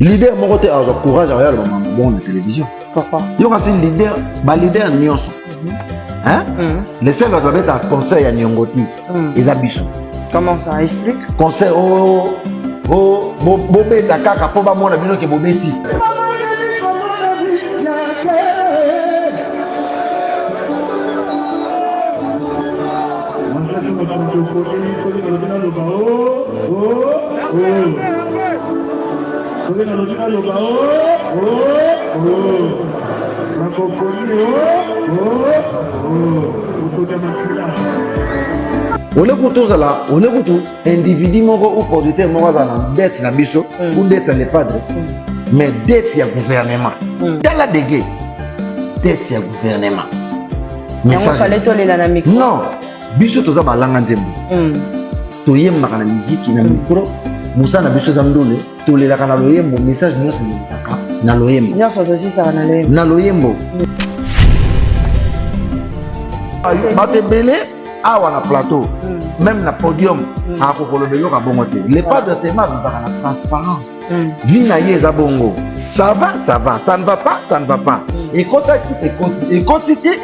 Leader mon côté a courage à regarder bon la télévision. Pourquoi? Il y a aussi leader, leader nyonso. Hein? Les seuls qui avaient un conseil à Nyongoti, ils habitent. Comment ça explique? Conseil bobé ta kaka pour ba mona bino ke bobétis. On est pour tous là, on est pour tout individu ou producteur dette na biso ou dette les padres, mais dette ya gouvernement. Dans la dégué, dette ya gouvernement. Non, biso toza balanga nzembo. Toyemba kana musique na micro, musa na biso za ndole, tolela kana loyembo message nyonso nilitaka na loyembo. Nyonso aussi ça na loyembo. Na loyembo. Batebele awa na plateau, même na podium, à Kokolobelo à Bongote. Les pas de thème avec la transparence. Vina yeza bongo. Ça va, ça ne va pas, ça ne va pas. Et quantité.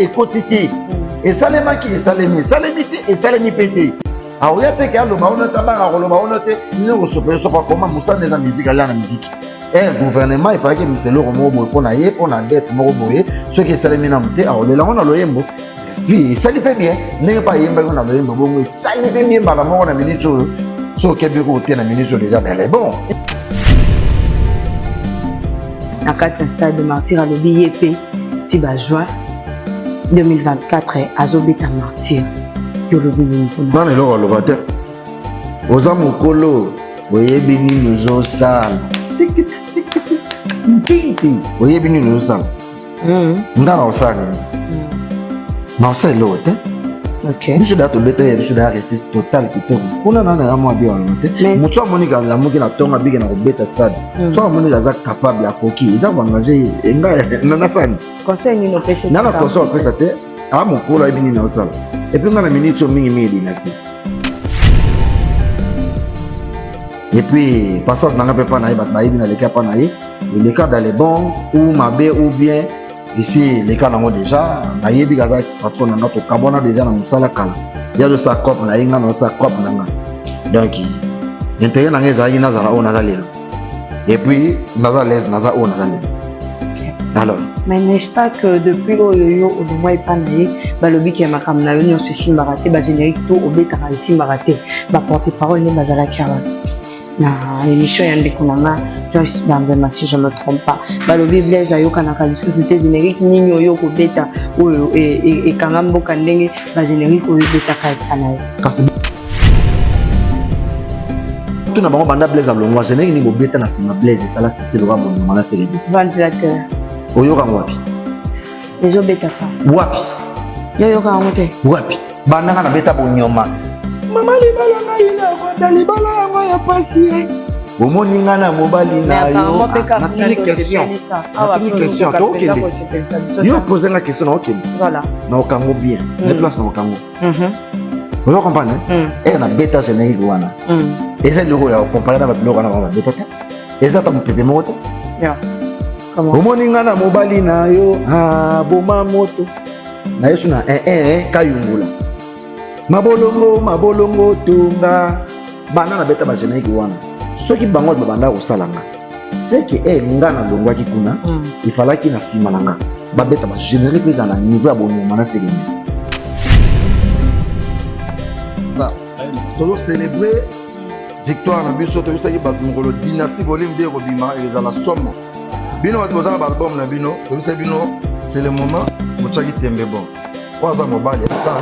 Et salema qui est salémi, salémité et salémi pété. Ah oui, t'es qu'à l'eau, on a tabac, on a été, sinon on se peut pas comment Moussa des la musique, la musique. Et gouvernement, il fallait que M. le Romo, on a yé, on a dette, Moroboé, ceux qui salémi n'a monté, alors là on a l'oyembo. Puis ça lui fait bien, n'est pas yé, on a l'oyembo, ça lui fait bien, par la mort, on a mis les choses, sauf qu'elle veut côté, on a mis les choses déjà, elle est bon. À 4 stades de martyr à l'OBIEP, Tiba juin 2024, à Zobita martyr. Non, mais là, le matin, aux amours colo, vous voyez bien nous au sale. Vous voyez bien nous au sale. Dans le sale. Non, c'est l'autre. Ok. Je suis d'accord, je suis d'accord, c'est total qui tourne. On a un mois bien. Mais moi, Monica, la Monica, la Tonga, Big and Beta Stade. Soit Monica, capable à coquille. Ils ont engagé un conseil, nous ne n'a pas conseil prestataire. Ah, mon colo est venu dans le sale. Et puis on a la minute sur Mingi dynastie. Et puis passage dans la pas naïe, dans les cas pas naïe, les cas dans les bons ou mabé ou bien ici les cas dans déjà naïe bigaza patron dans notre carbone déjà dans sala kala. Il y a de sa cop naïe dans sa cop nanga. Donc l'intérêt dans les aïe nazara o nazalelo. Et puis nazalaise naza o nazalelo. Alors. Mais n'est-ce pas que depuis Oyoyo, au moins pas naïe, balobi qui est ma caméra, on se signe baraté, bas générique tout au bêta ici baraté, bas porte-parole n'est pas à la caméra. Na l'émission y a des konama, Joyce Benzema si je me trompe pas. Balobi Blaise ayo kanaka discuter générique ni Oyo au bêta Oyo et Kangambo Kandenge, bas générique au bêta kanaï. Tout n'a pas banda Blaise à l'ongwa, générique ni au bêta na sima Blaise, ça là c'est le roi bon, on a célébré. Ventilateur. Oyoka wapi? Les autres bêta pas. Wapi? Yoyoka monté. Wapi? Banana na bêta bonyoma. Maman libala na ina vada libala moi ya pasi. Omoni ngana mobali na yo. Na une question. Une question. OK. Yo poser la question OK. Voilà. Na okango bien. Les places na okango. Vous comprenez? Et na bêta générique wana. Et c'est le rôle à comparer avec le rôle na bêta. Et ça tam pepe moto. Yeah. Omoninga na mobali na yo boma moto na yesu na kayungula mabolongo tunga bana na beta ba générique wana soki bango babanda kosalanga c'est que nga na longwaki kuna il fallait qu'il na sima nanga ba beta ba générique pesa na niveau ya bonoma na série ça solo célébrer victoire na biso to yosaki ba ngolo dynastie volume 2 robima et les ala somme. Bino va poser un album na bino, comme c'est bino, c'est le moment où tu as dit tembe bon. Quoi ça mobile ça?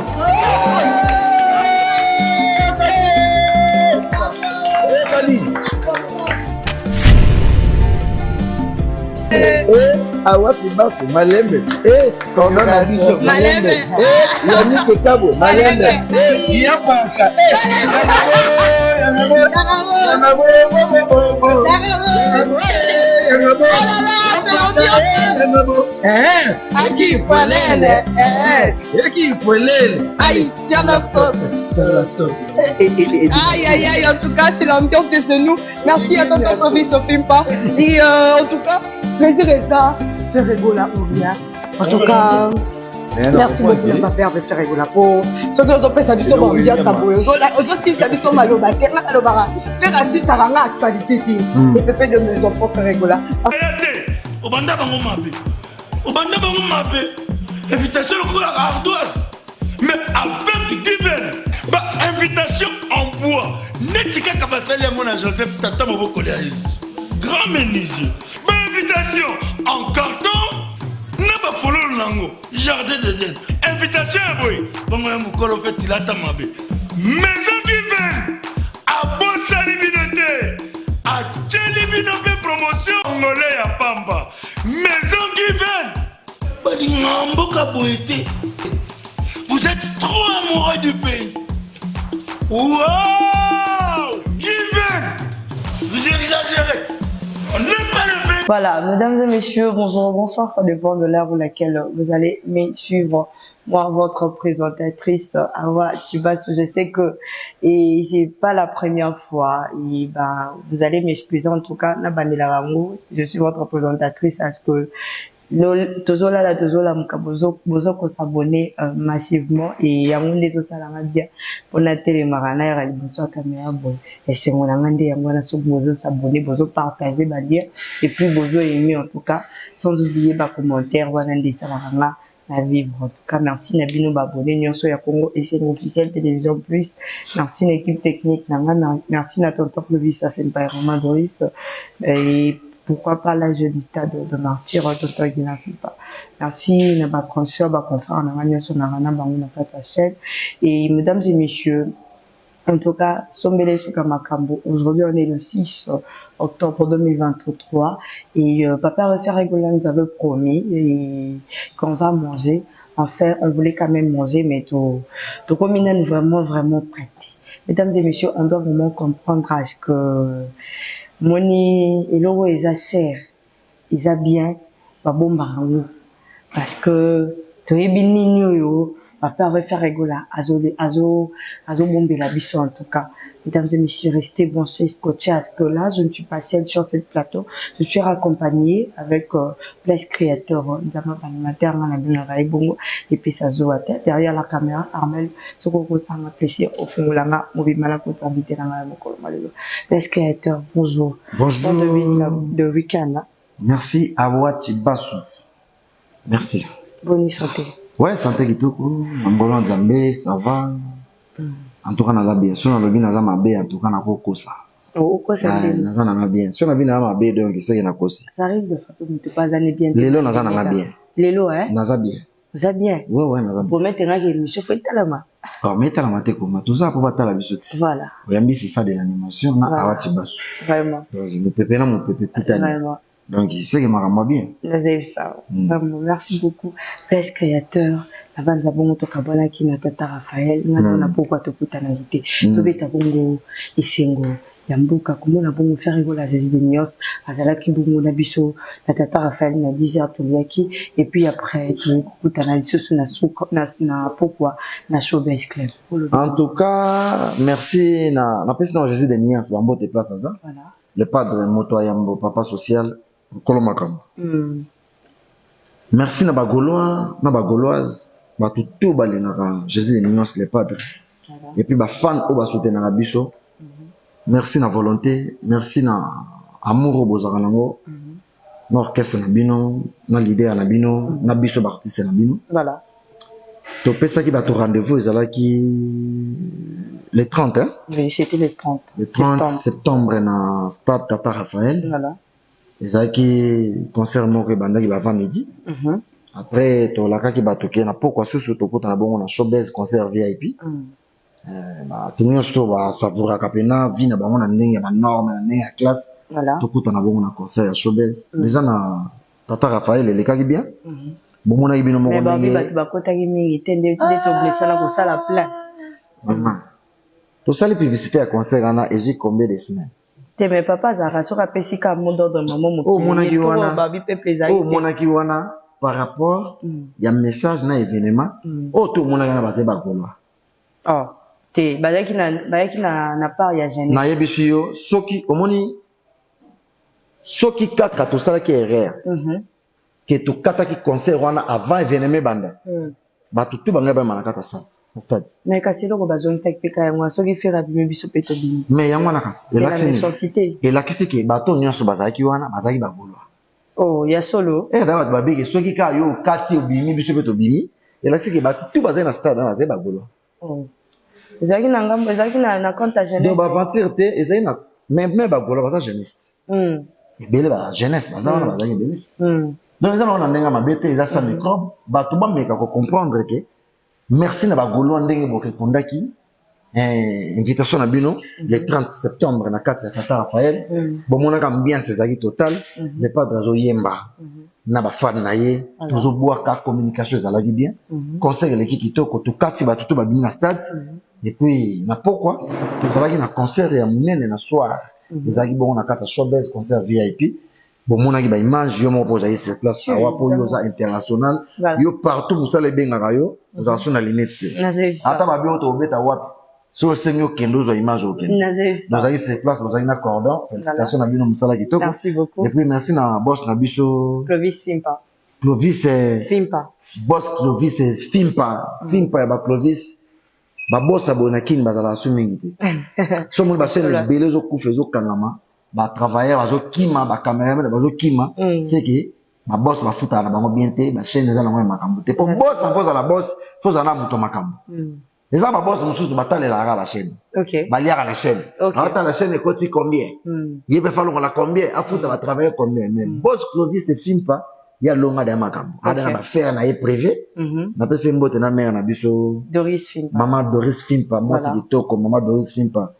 Ah ouais tu vas c'est malembe. Quand on a dit ça malembe. Yannick Kabo malembe. Il a pas ça. Aïe, il y a la sauce. C'est la sauce. Aïe, aïe, aïe, en tout cas, c'est l'ambiance de ce nous. Merci à tonton Clovis, on filme pas. Et en tout cas, plaisir et ça, fait rigoler Ouria. En tout cas, merci beaucoup de papa de faire rigoler pour ce que vous avez fait, ça vous sommes bien saboué. Aujourd'hui, ça vous sommes malo bater, là, alors bara. Faire artiste à la actualité, et pépé de maison pour faire rigoler. Obanda bango mabe. Obanda bango mabe. Invitation au la ardoise. Mais avec Given, bah invitation en bois. Netika kabasali à mon Joseph Tata Moboko Léaïs. Grand menuisier. Bah invitation en carton. N'a pas follow lango. Jardin de Dieu. Invitation à boy. Bango ya mukolo fait tilata mabe. Maison Given. A bossa liminoté. A tchelibinope promotion. Ngolé ya pamba. Maison Given. Balingamboka boété. Vous êtes trop amoureux du pays. Wow! Given! Vous exagérez. On n'aime pas le pays. Voilà, mesdames et messieurs, bonjour, bonsoir, ça dépend de l'heure où laquelle vous allez me suivre. Moi, votre présentatrice, Awa Chibas, je sais que et c'est pas la première fois. Et ben, vous allez m'excuser en tout cas, je suis votre présentatrice parce que tozola mukabozo ko s'abonner massivement et yango ndezo sala bien pour la télé marana ya liboso caméra bon et c'est mon amande yango na so bozo s'abonner bozo partager ba lien et puis bozo aimer en tout cas sans oublier ba commentaire wana ndesa la na vivre en tout cas merci na bino ba abonner nyonso ya Congo et c'est officiel télévision plus merci l'équipe technique nanga merci na tonton Clovis ça fait pas vraiment Doris et pourquoi pas là jeudi stade de martyr tonton Guina Fipa merci na ba conscience ba confrère na nganya so na ngana bango na kata chaîne et mesdames et messieurs en tout cas sombele suka makambo aujourd'hui on est le 6 octobre 2023 et papa va faire rigoler nous avait promis et qu'on va manger enfin on voulait quand même manger mais tout comme il est vraiment prêté mesdames et messieurs on doit vraiment comprendre à ce que moni eloko eza cher eza bien babomba yango parce que toyebi nini oyo papa va faire rigoler azo bombela biso en tout cas mesdames et messieurs restez branchés scotchés à ce que là je ne suis pas seule sur cette plateau je suis accompagnée avec Place Créateur d'ama animateur na bino ba ibongo et puis ça zo derrière la caméra Armel soko ko sanga plaisir au fond langa mobimala ko t'inviter na mokolo malelo Place Créateur bonjour bon de week-end merci Awa Chibasu merci bonne santé ouais santé kitoko ngolo nzambe ça va en tout cas naza bien so na lobi naza mabe en tout cas na kokosa okosa bien naza na bien so na bi na mabe donc c'est na kosi ça arrive de fois tu pas allé bien lelo naza na bien lelo hein naza bien vous êtes bien ouais naza bien pour mettre un gars émission fait talama mettre la mate comme tout ça pour battre la biso voilà oyambi FIFA de l'animation na Awa Chibasu vraiment donc mon pépé tout à vraiment donc c'est que makambo bien ça vraiment merci beaucoup Place Créateur avant za bongo to kabona ki na tata Raphaël na pourquoi to kutana ngite to beta bongo isengo ya mboka komona bongo faire rigoler Zizi de Nios azala ki bongo na biso na tata Raphaël na 10h toliaki et puis après to kutana lisusu na pourquoi na Showbiz Club en tout cas merci na président Zizi de Nios bambo te place ça voilà le padre Moto Yambo papa social Kolomakam merci na bagolois na bagoloise tout balinaka Jésus de Nios le padre et puis ba fan o ba soutenir biso merci na volonté merci na amour bozaka nango na orchestre na bino na leader na bino na biso ba artiste na bino voilà to pesa ki ba to rendez-vous ezalaki le 30 hein oui c'était le 30 septembre na stade Tata Raphaël voilà ezalaki concert moko ebandaki ba 20 midi après tolakaki bato ke na pokwa susu tokota na bongo na Showbiz concert VIP tout nyonso basavouraka mpena vi na bango na ndenge ya banorme na ndenge ya classe tokota na bongo na concert ya Showbiz déjà na Tata Raphaël elekaki bien bomonaki bino moko ndenge bato bakotaki mingi te nde toblesala kosala plein tosali publicité ya concert wana ezi combien de semaines Te mais papa zara soka pesika mot d'ordre maman mo. Oh monaki wana. Babi peuple ezali. Oh monaki wana par rapport ya message na événement. Oh to monaki na bazé bagolwa. Oh, te bazaki na part ya jeune. Na yebishi yo soki omoni soki 4 à tout ça qui est rare. Que to kata ki concert wana avant événement banda. Ba tout banga ba manakata stade. Mais kasi loko bazon tek peka yango soki fera bimi biso peto bimi. Mais yango na kasi. C'est la nécessité. Et la kisi ke bato nyonso bazaki wana bazaki bagolwa. Oh, ya solo. D'abord babi ke soki ka yo kati obimi biso peto bimi. Et la kisi ke ba tout bazaki na stade na bazaki bagolwa. Oh. Ezaki na ngambo ezaki na compte jeunesse. Donc ba aventure te ezaki na même bagolwa baza jeunesse. Ebele ba jeunesse bazana bazaki jeunesse. Donc ils ont ndenga mabete ils a sa microbe bato ba meka ko comprendre que merci na bagolo ndenge boke kondaki invitation na bino le 30 septembre na 4 ya Tata Raphaël bon mona ka ambiance ezaki total le padre zo yemba na ba fan na ye tozo boire ka communication ezalaki bien concert le kitoko to kati ba tutu ba bina stade et puis na pourquoi tozalaki na concert ya munene na soir ezalaki bon na kata showbiz concert VIP bon monaki ba image yo mo posa ici place awa po yo za international yo partout musala benga rayo nous en sommes à limite ata ba bio to beta wapi so senyo kendo zo image au kendo nous ayi cette place nous ayi na cordon félicitations na bino musala kitoko merci beaucoup et puis merci na boss na biso Clovis Fimpa Fimpa boss Clovis Fimpa ya ba Clovis ba boss abona kin bazala sumingi te so mo ba sene belezo kufezo kangama ba travailleur bazo kima ba cameraman bazo kima c'est que ba boss ba futa na bango bien te ba chaîne za na mo makambo te po boss en cause la boss faut za na muto makambo eza ba boss mususu batalela ra ba chaîne ba liara la chaîne ata la chaîne koti combien yebe falongo la combien a futa ba travailleur combien mais boss Clovis se filme pas ya longa de makambo ada ba faire na ye privé na pese mbote na mère na biso Doris Fimpa maman Doris Fimpa moi c'est kitoko maman Doris Fimpa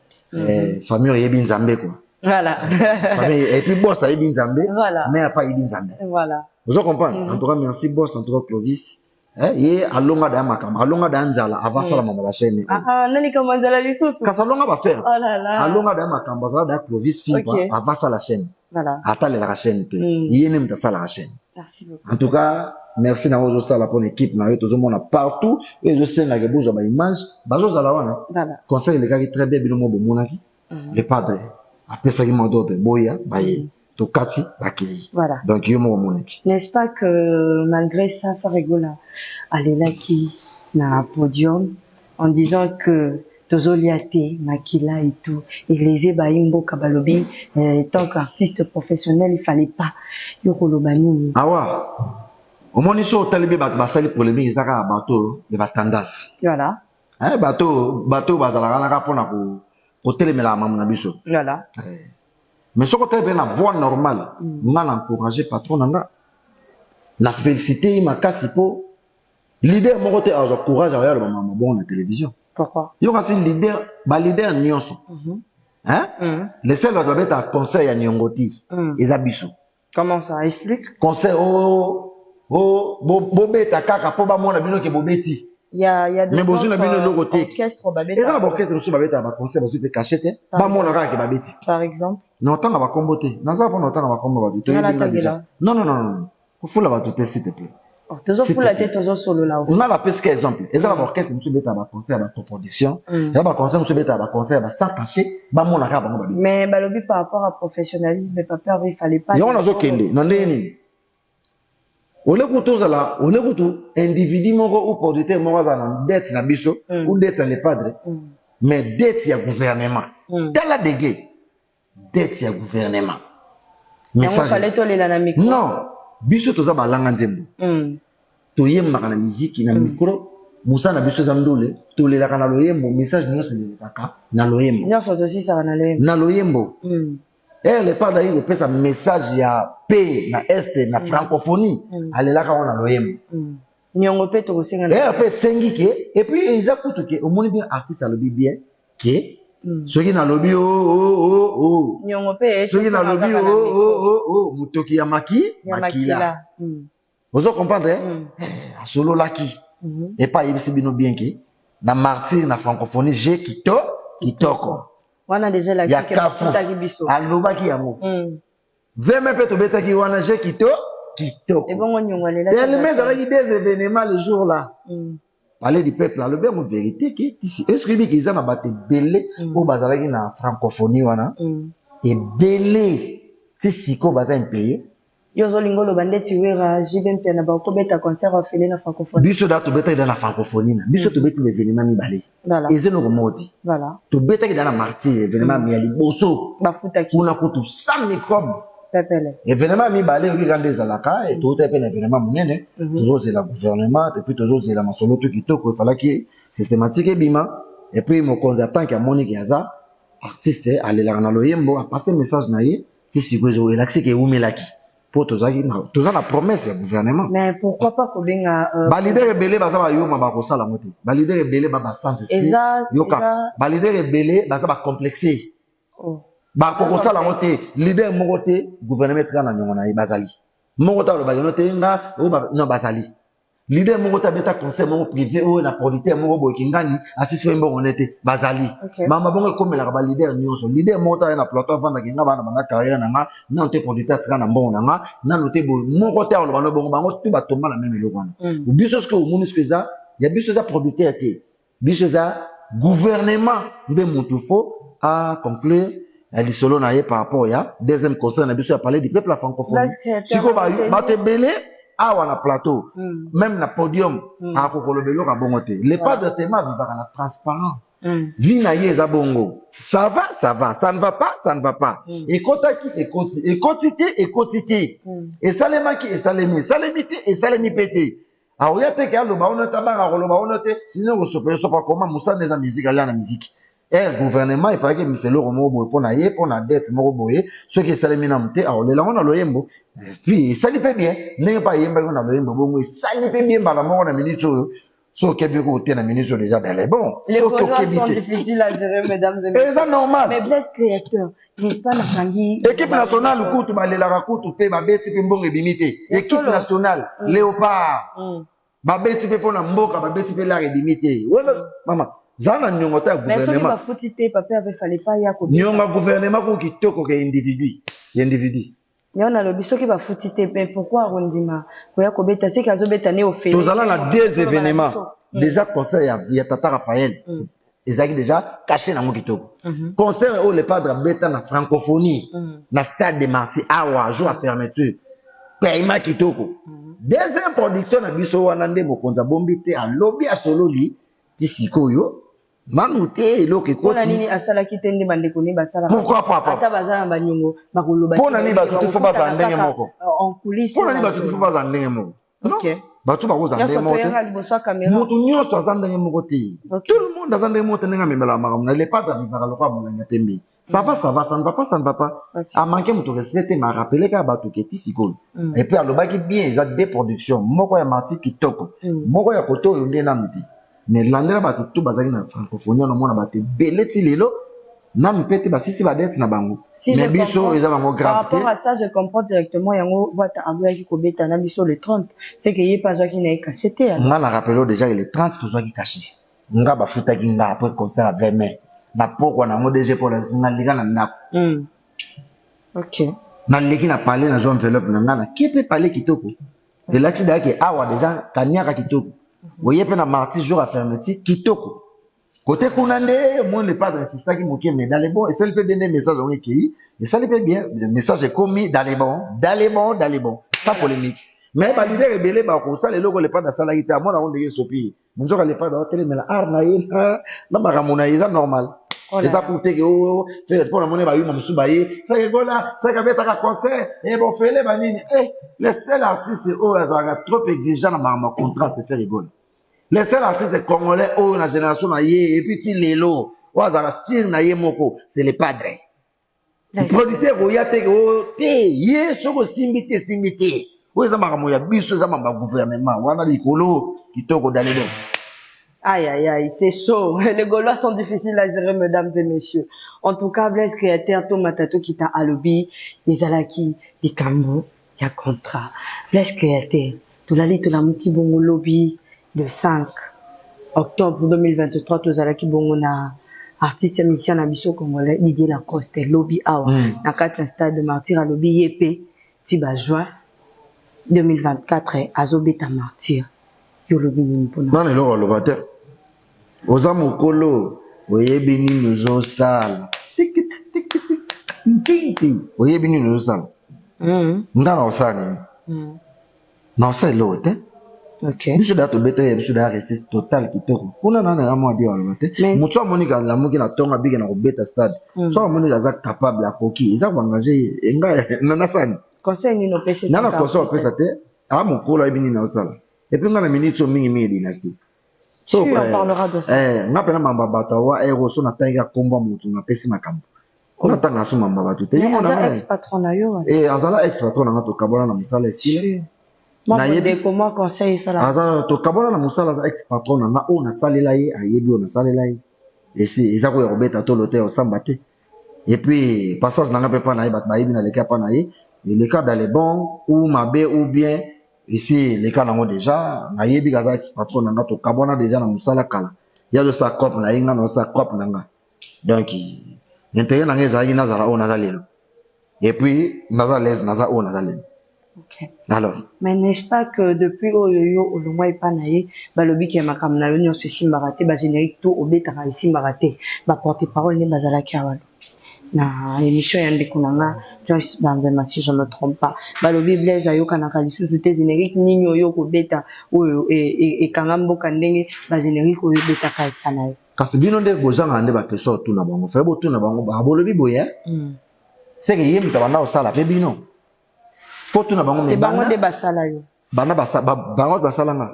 famille yebi nzambe quoi. Voilà. Et puis boss a Ibn Zambé, mais a pas Ibn Zambé. Voilà. Vous comprenez? En tout cas, merci boss, en tout cas Clovis. Il a longa da makam, a longa da nzala, avant ça la maman la chaîne. Nani comment nzala lisusu? Kasa longa va faire. Oh là là. A longa da makam, bazala da Clovis Fimpa, avant ça la chaîne. Voilà. Attends la chaîne. Il n'aime pas ça la chaîne. Merci beaucoup. En tout cas, merci na ozo sala pour l'équipe na yo tozo mona partout et je sais na ke bozo ba image, bazo zala wana. Voilà. Conseil le gars qui très bien binomo bo monaki. Le padre après ça, il m'a donné boya, baye, to kati, bakei. Voilà. Donc, yo mo moneki. N'est-ce pas que malgré ça, Farigola, elle est là qui n'a un podium en disant que Tozoliate, Makila et tout, et les Ebaimbo Kabalobi, tant qu'artiste professionnel, il fallait pas. Yokolobani. Ah ouais. Au moins, ils sont au talibé, basali polémique, ils ont un bateau, il va tendance. Voilà. Hein, bateau, bazala, la rapona pour télé, mais la maman na biso. Voilà. Mais ce côté, ben, la voix normale, mal encouragé patron, nanga. Na félicité, ma casse, pour. Leader, mon côté, a courage à regarder maman bon la télévision. Pourquoi? Il y aura un leader, leader nyonso. Hein? Les seuls doivent être à conseil à Nyongoti. Ils abisso. Comment ça? Explique. Conseil, bobeta kaka, po ba mona bino ke bobeti. Il y a mais besoin de bien le côté. Orchestre babeta. Et ça l'orchestre aussi babeta ba conseil ba super cacheté. Ba mona ka ke babeti. Par exemple. Non tant ba komboté. Na ça pour non tant ba kombo ba déjà. Non. Faut la ba tout s'il te plaît. Oh, toujours pour la tête toujours solo là. On a la pesque exemple. Et ça l'orchestre monsieur beta ba conseil ba production. Là ba conseil monsieur beta ba conseil ba ça caché. Ba mona ka ba babeti. Mais balobi par rapport à professionnalisme, pas peur, il fallait pas. Et on a zo kende. Non ndeni. On est tout individu moko ou producteur moko za dette na biso ou dette à les padres mais dette ya gouvernement tala degré dette ya gouvernement message fallait toler la micro non biso toza balanga nzembo to yemba na musique na micro musa na biso zamdole tolela kana loyembo message nyonso lekaka na loyembo nyonso aussi ça na loyembo le padre il peut un message ya paix na est na francophonie alelaka wana loyembo nyongo pe to senga pe sengi ke et puis ils akutu ke omoni bien artiste alobi bien ke soki na lobi nyongo pe soki na lobi mutoki ya makila ozo comprendre solo laki et pas yebisi bino bien ke na martyr na francophonie j'ai kitoko wana déjà la ya kafu alobaki yango veme mpe tobetaki wana je kitoko ebongo nyongo lela tellement ezalaki des événements le jour là parler du peuple alobi yango vérité ke est-ce que biki eza na bato ebele oyo bazalaki na francophonie wana ebele ti siko baza impayé yo ozolinga oloba ndeti wera jibe mpe na bakobeta concert afele na francophonie biso da tobetaki da na francophonie na biso tobeti l'événement mibale eza eloko moko tobetaki da na martyr événement ya liboso bafutaki kuna kutu 100 microbe événement mibale oyika nde ezalaka touta mpe na événement monene tozozela gouvernement epuis tozozela masolo to kitoko efalaki systématique ebima epuis mokonzi atanke amoniki aza artiste alelaka na loyembo apase message na ye ti sikoyo elakisi ke eumelaki po toza na promesse ya gouvernement. Mais pourquoi pas kobenga balider ebele baza bayoma bakosala yango te balider ebele babasanse esprit yoka balider ebele baza bacomplexe bakokosala yango te lider moko te gouvernement etika na niongo na ye bazali moko te alobaki no te nga no bazali leader moko te abeta conseil moko privé oyo na producteur moko boye kingani asisi oyo mbongo nete bazali mama bongo ekomelaka balider nyonso leader moko te aye na plateau avandaki nga bana banda carrière na nga nano te producteur atika na mbongo na nga nano te boye moko te aloba no bongo bango tu batomba na meme eloko wana biso soki omoni soki eza ya biso eza producteur te biso eza gouvernement nde motu fo a conclure lisolo na ye par rapport ya deuxième conseil na biso ya parler du peuple la francophonie siko bato ebele awa na plateau même na podium akokolobelo ka bongo te le pas de tema vivaka na transparent vie na ye eza bongo ça va ça ne va pas ekotaki ekoti te esalemaki esalemi te esalemi pe te aoya te ke aloba ono te abanga koloba ono te sino kosopa koma mosala eza miziki alia na miziki gouvernement il fallait que miselo moko boye pona ye pona dette moko boye soki esalemi na mute aolela ngo na loyembo puis esali mpe bien ndenge mpe ayembaki na loyembo bongo esali mpe bien mbala moko na minute oyo so okebi kote na minute oyo déjà dale bon soki okebi te eza normal mais blesse créateur n'est pas na kangi équipe nationale kutu balelaka kutu mpe babeti mpe mbongo ebimi te équipe nationale léopard babeti mpe mpona mboka babeti mpe lare ebimi te wala mama zana nyongo ta gouvernement mais soki bafuti te papa avait fallait pas ya ko nyongo gouvernement ko kitoko ke individu mais on a lobi soki bafuti te mais pourquoi arondima ko ya ko beta c'est kazo beta ne ofele tozala na deux événements déjà conseil ya tata Raphaël ezaki déjà caché na mo kitoko concert au le padre beta na francophonie na stade de Martyrs awa jour à fermeture paiement kitoko deuxième production na biso wana nde mokonza bombi te a lobby a sololi ti sikoyo manu te eloko ekoti pona nini asalaki te nde bandeko ne basala pourquoi papa ata bazala banyongo bakoloba pona nini bato te fo baza ndenge moko en coulisses pona nini bato te fo baza ndenge moko ok bato bakoza ndenge moko moto nyonso aza ndenge moko te tout le monde aza ndenge moko te ndenge amemela makambo na le pas avivaka lokola molanga pembe ça va ça ne va pas amanke moto respect te ma rappelé ka bato ke ti sikoyo et puis alobaki bien eza deux productions moko ya Martyrs kitoko moko ya koto oyo nde nanu te mais landela bato tout bazaki na francophonie on mona bato belé ti lelo na mpete basisi badette na bango mais biso eza bango grave par rapport à ça je comprends directement yango bata aboyaki kobeta na biso le 30 c'est que ye pas qui na caché te nga na rappelo déjà le 30 tozwaki caché nga bafutaki nga après concert à 20 mai na pokwa na ngo DG pour la singa liga na ndako ok na leki na parler na zone enveloppe na nga na kepe parler kitoko de l'accident qui awa déjà kanyaka kitoko voyez pe na Martyrs jour à fermeture kitoko côté kuna nde moi ne pas insister qui moké mais dans les bons et ça le fait bien des messages on écrit et ça le fait bien le message est commis dans les bons pas polémique mais ba leader rebelle ba ko ça le logo le pas dans ça la ita moi na on de sopi munzo ka le pas dans télé mais la arna ina na makamuna iza normal et ça pour te que faire pour la monnaie ba yuma musubaye faire gola ça ka beta ka concert et bon fele ba nini les seuls artistes au azara trop exigeant na ma contrat c'est faire rigoler les seuls artistes congolais au na génération na ye et puis ti lelo o azara sir na ye moko c'est les padres producteur o ya te o te ye soko simbi te o eza makambo ya biso eza mamba gouvernement wana likolo kitoko dalelo. Aïe, aïe, aïe, c'est chaud. Les Gaulois sont difficiles à gérer, mesdames et messieurs. En tout cas, Blaise Créateur, Thomas Tato qui t'a à lobby, les Alaki, les Cambo, il y a contrat. Blaise Créateur, tout l'ali, tout l'amouki bongo lobby, le 5 octobre 2023, tout l'alaki bongo artiste musicien na biso congolais Didier Lacoste lobby awa na 4 stade de martyr à lobby yep tiba juin 2024 azobeta martyr yo lobby ni mpona non le lobate oza mokolo oyebi nini ozosala oyebi nini ozosala nga na osala nini na osala eloko te biso da tobeta ye biso da reste total kitoko kuna na mwa dia wala te moto amoni ka la moki na tonga bige na kobeta stade so amoni aza capable akoki eza koengager nga na sani conseil ni no pese na conseil pesa te a mokolo ayebi nini na osala et puis nga na minute so mingi dynastie so on parlera de ça nga pena mamba bato wa ero so na tanga komba moto na pesi makambo on tanga so mamba bato te yo na ex patron na yo azala ex patron na to kabona na musala esile na yebe comment conseil ça là aza to kabona na musala za ex patron na o na salela ye ayebi o na salela ye esi eza ko ya robeta to lote o samba te et puis passage na nga pe pa na ye bat ba yebi na leka pa na ye le cas dans les bons ou mabe ou bien ici les cas nango déjà na yebi gaza ex patron na nga to kabona déjà na musala kala ya de sa cop na inga na sa cop na nga donc intérêt na nga za ina za o na za lelo et puis naza les naza o na za lelo. Ok. Alors. Mais n'est-ce pas que depuis Oyoyo Olomwa Ipanaye, balobi ki makam na yo nyonso simbaraté, ba générique tout obetaka simbaraté, ba porte-parole ne bazala kiawalo. Na émission ya ndekunanga Joyce Banzema si je me trompe pas. Balobi Blaise ayoka na kalisusu te générique nini oyo ko beta oyo e kangambo kandenge ba générique oyo betaka Ipanaye. Kasi bino nde bozanga nde ba question tout na bango. Fa bo tout na bango ba bolobi boye. C'est que yem tabana osala pe bino. Faut na bango me bango de basala yo bana bango basala nga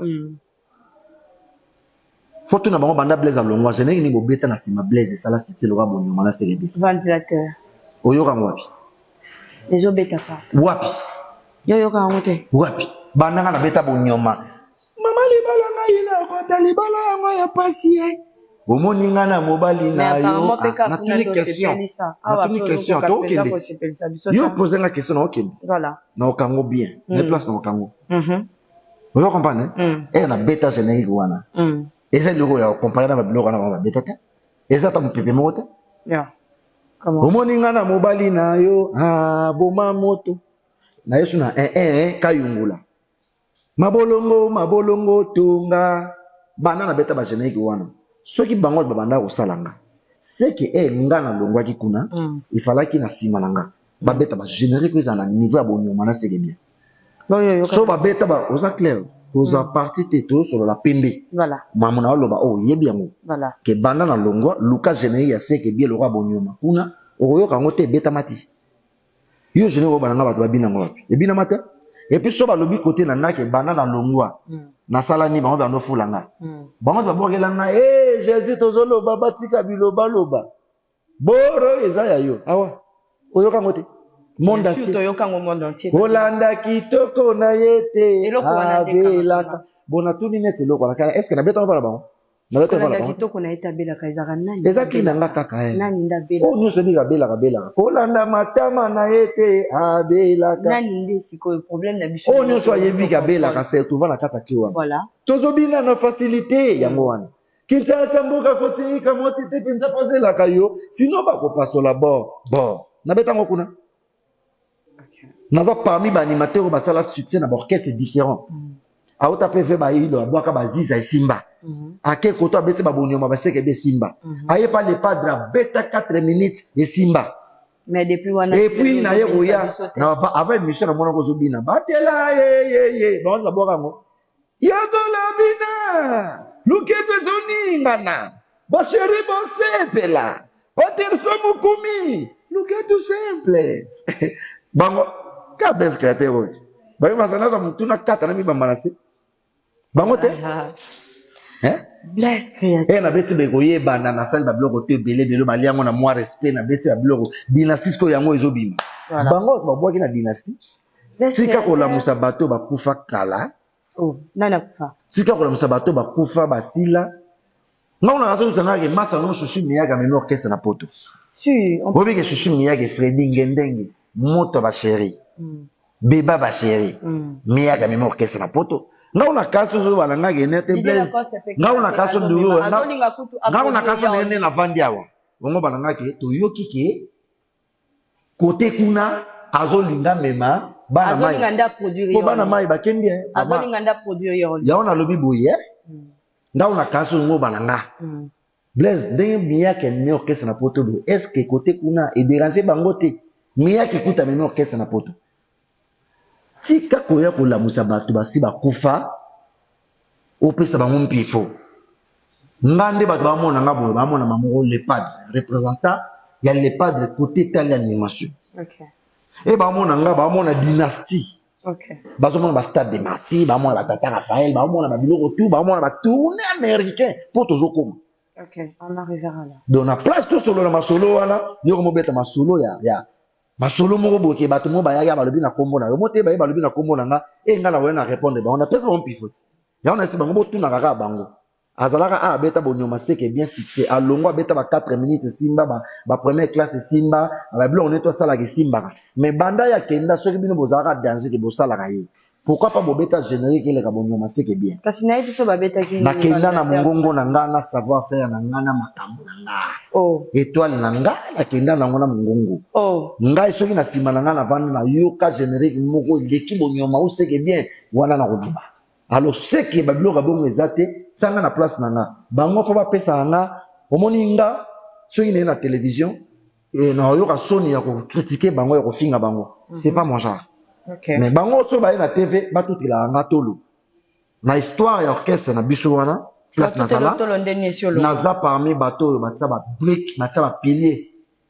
faut na bango banda Blaise alongwa je n'ai ni bobeta na sima Blaise sala site loka bonyo mala serebi ventilateur oyoka wapi les obeta pa wapi yo yoka ngote wapi banda na beta bonyoma mama libala nga ina kwata libala nga ya pasi omoni nga na mobali na yo na tuni question yo poser la question na okende voilà na okango bien ne place na okango vous comprenez na beta générique wana eza loko ya comparer na biloko na beta te eza ta mpepe moto ya comment omoni nga na mobali na yo boma moto na yesu na kayungula mabolongo tunga bana na beta ba générique wana soki bango babanda kosalanga c'est que nga na longwaki kuna il fallait qu'il na sima nanga ba beta ba générique eza na niveau ya bonyoma na seke bien so ba beta ba oza clair oza parti te to sur la pembe voilà mamuna loba yebi yango voilà ke banda na longwa luka générique ya seke bien lokwa bonyoma kuna oyoka ngo te beta mati yo générique bananga ba babina ngo wapi ebina mata et puis so ba lobi côté na nake banda na longwa na salani bango bando fulanga bango babokela na Jésus tozolo baba tika biloba loba boro eza ya yo awa oyoka ngote monde entier toyoka ngo monde entier Holanda kitoko na yete abelaka bona tuni neti loko la kala est-ce que na beta ba bango na beta ba bango kitoko na yete abelaka ezaka nani eza kina ngaka ka nani ndabela oh nous se dit abelaka Holanda matama na yete abelaka nani ndi siko problème na biso oh nous soyez bi abelaka c'est tout va la kata kiwa voilà tozobina na facilité yango wana Kinshasa mboka kotika mosi te penza posela kayo sinon ba kopasola bon na betango kuna naza parmi ba animateurs ba sala succès na orchestre différent auta pe fe ba yilo abwaka baziza esimba ake koto abeti ba bonyoma ba seke be simba aye pas le padre beta 4 minutes esimba mais depuis wana et puis na ye roya na avant émission na mona kozobina batela ye ba on abwaka ngo yadola bina luketo zoningana basheri bosepela oterso mukumi luketo simple bango ka bes créateur oti bayo masana za mutuna kata na mibamba na se bango te Blaise créateur na beti be koyeba na salle ba bloko te belé maliango na moi respect na beti ba bloko dynastie ko yango ezobima bango babwaki na dynastie sika ko la musa bato ba kufa kala nana kufa sika ko la musa bato ba kufa basila ngona raso sana ke masa no sushi miyaga meme orchestre na poto obi ke sushi miyaga Freddy Ngendenge moto ba chéri beba ba chéri miyaga meme orchestre na poto ngona kaso zo bala ngake nete Blaise ngona kaso nduro ngona kaso nene na vandi awa bango balanga ke toyoki ke côté kuna azolinga mema bana mai azolinga produire po bana mai bakembi azolinga produire yo ya ona lobi boye ndao na kaso ngo balanga Blaise ndenge miyake me orchestre na poto do est-ce que côté kuna et déranger bango te miyake kuta me orchestre na poto tika koya kolamusa bato basi bakufa opesa bango mpifo ngande bato bamona nga boye bamona mamoko le padre représentant ya le padre côté tali animation et bamona nga bamona dynastie bazomona ba stade de Marty bamona ba Tata Raphaël bamona ba biloko tout bamona ba tournée américain pour tozokoma. On arrivera là. Donc na place tout solo na masolo wana yoko mobeta masolo ya masolo moko boke bato mo bayaka balobi na kombo na yo mote baye balobi na kombo na nga e nga na wena répondre ba on a pesa ba mpifoti ya on a esi bango bo tuna kaka bango azalaka a beta bonyoma seke bien succès alongo beta ba 4 minutes simba ba première classe simba ba blo on est to sala ke simba mais banda ya kenda soki bino bozalaka danger ke bosala ka ye pourquoi pas bobeta générique ile ka bonyoma seke bien kasi na yeso ba beta ki na kenda na mongongo na nga na savoir faire na nga na makambo na nga étoile na nga na kenda na ngona mongongo nga soki na sima na nga na vanda na yoka générique moko leki bonyoma ou seke bien wana na kodiba alors seke ba blo ka bongo ezate sanga na place na nga bango fa ba pesa nga omoni nga soki na télévision et na yoka soni ya ko critiquer bango ya ko finga bango c'est pas mon genre. Mais bango so ba na TV ba tout la nga tolo na histoire ya orchestre na biso wana place na sala naza parmi bato ba tsa ba brick na tsa ba pilier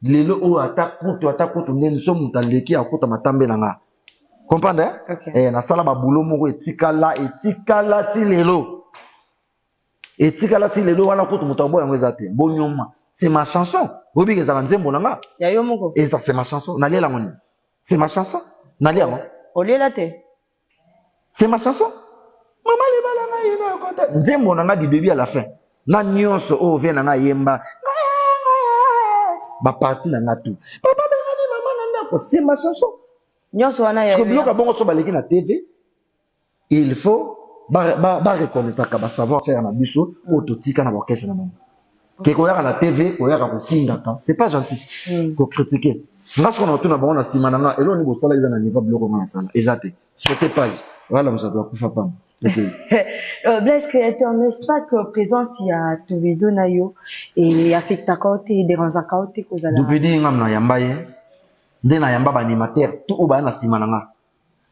lelo o atakutu ndeni so mutaleki akuta matambe na nga comprendre na sala ba boulot moko etikala ti lelo wana kutu mutobo yango ezate bonyoma c'est ma chanson bobi ke za nzembo na nga ya yo moko et ça c'est ma chanson na lela ngoni c'est ma chanson nalia mo olela te c'est ma chanson mama le bala nga ina konta nzembo na nga du début à la fin na nyonso o vient na nga yemba ba parti na nga tout papa bengani mama na ndako c'est ma chanson nyonso wana ya parce que bloka bongo so baleki na TV il faut ba reconnaître ka ba savoir faire na biso o totika na orchestre na bango ke koyaka na TV koyaka ko finga c'est pas gentil ko critiquer nga soko na otuna bango na sima na nga elo ni bosala eza na niveau biloko nga nasala eza te sauter page voilà mosato akufa pamba Blaise créateur n'est-ce pas que présence ya tovedo na yo et affecta kaote dérange kaote kozala depuis di ngam na yamba ye nde na yamba ba animateur tout o ba na sima na nga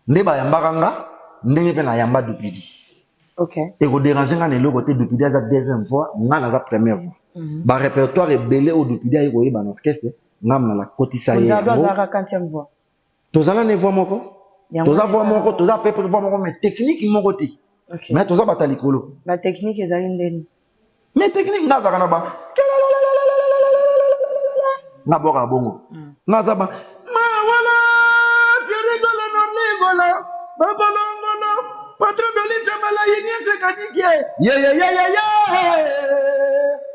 nde ba yamba nga ndenge pe na yamba depuis di et ko déranger nga ne loko te depuis di za deuxième fois nga na za première fois ba répertoire belé au depuis di ay ko yeba na orchestre ngam na la kotisa ye tozala ne voix moko toza voix moko toza pepe voix moko mais technique moko te mais toza bata likolo ba technique ezali ndeni mais technique nga za kana ba nga boka bongo nga za ba ma wala tirigolo no ligola babalongono patron de l'Injamala yini se kanike ye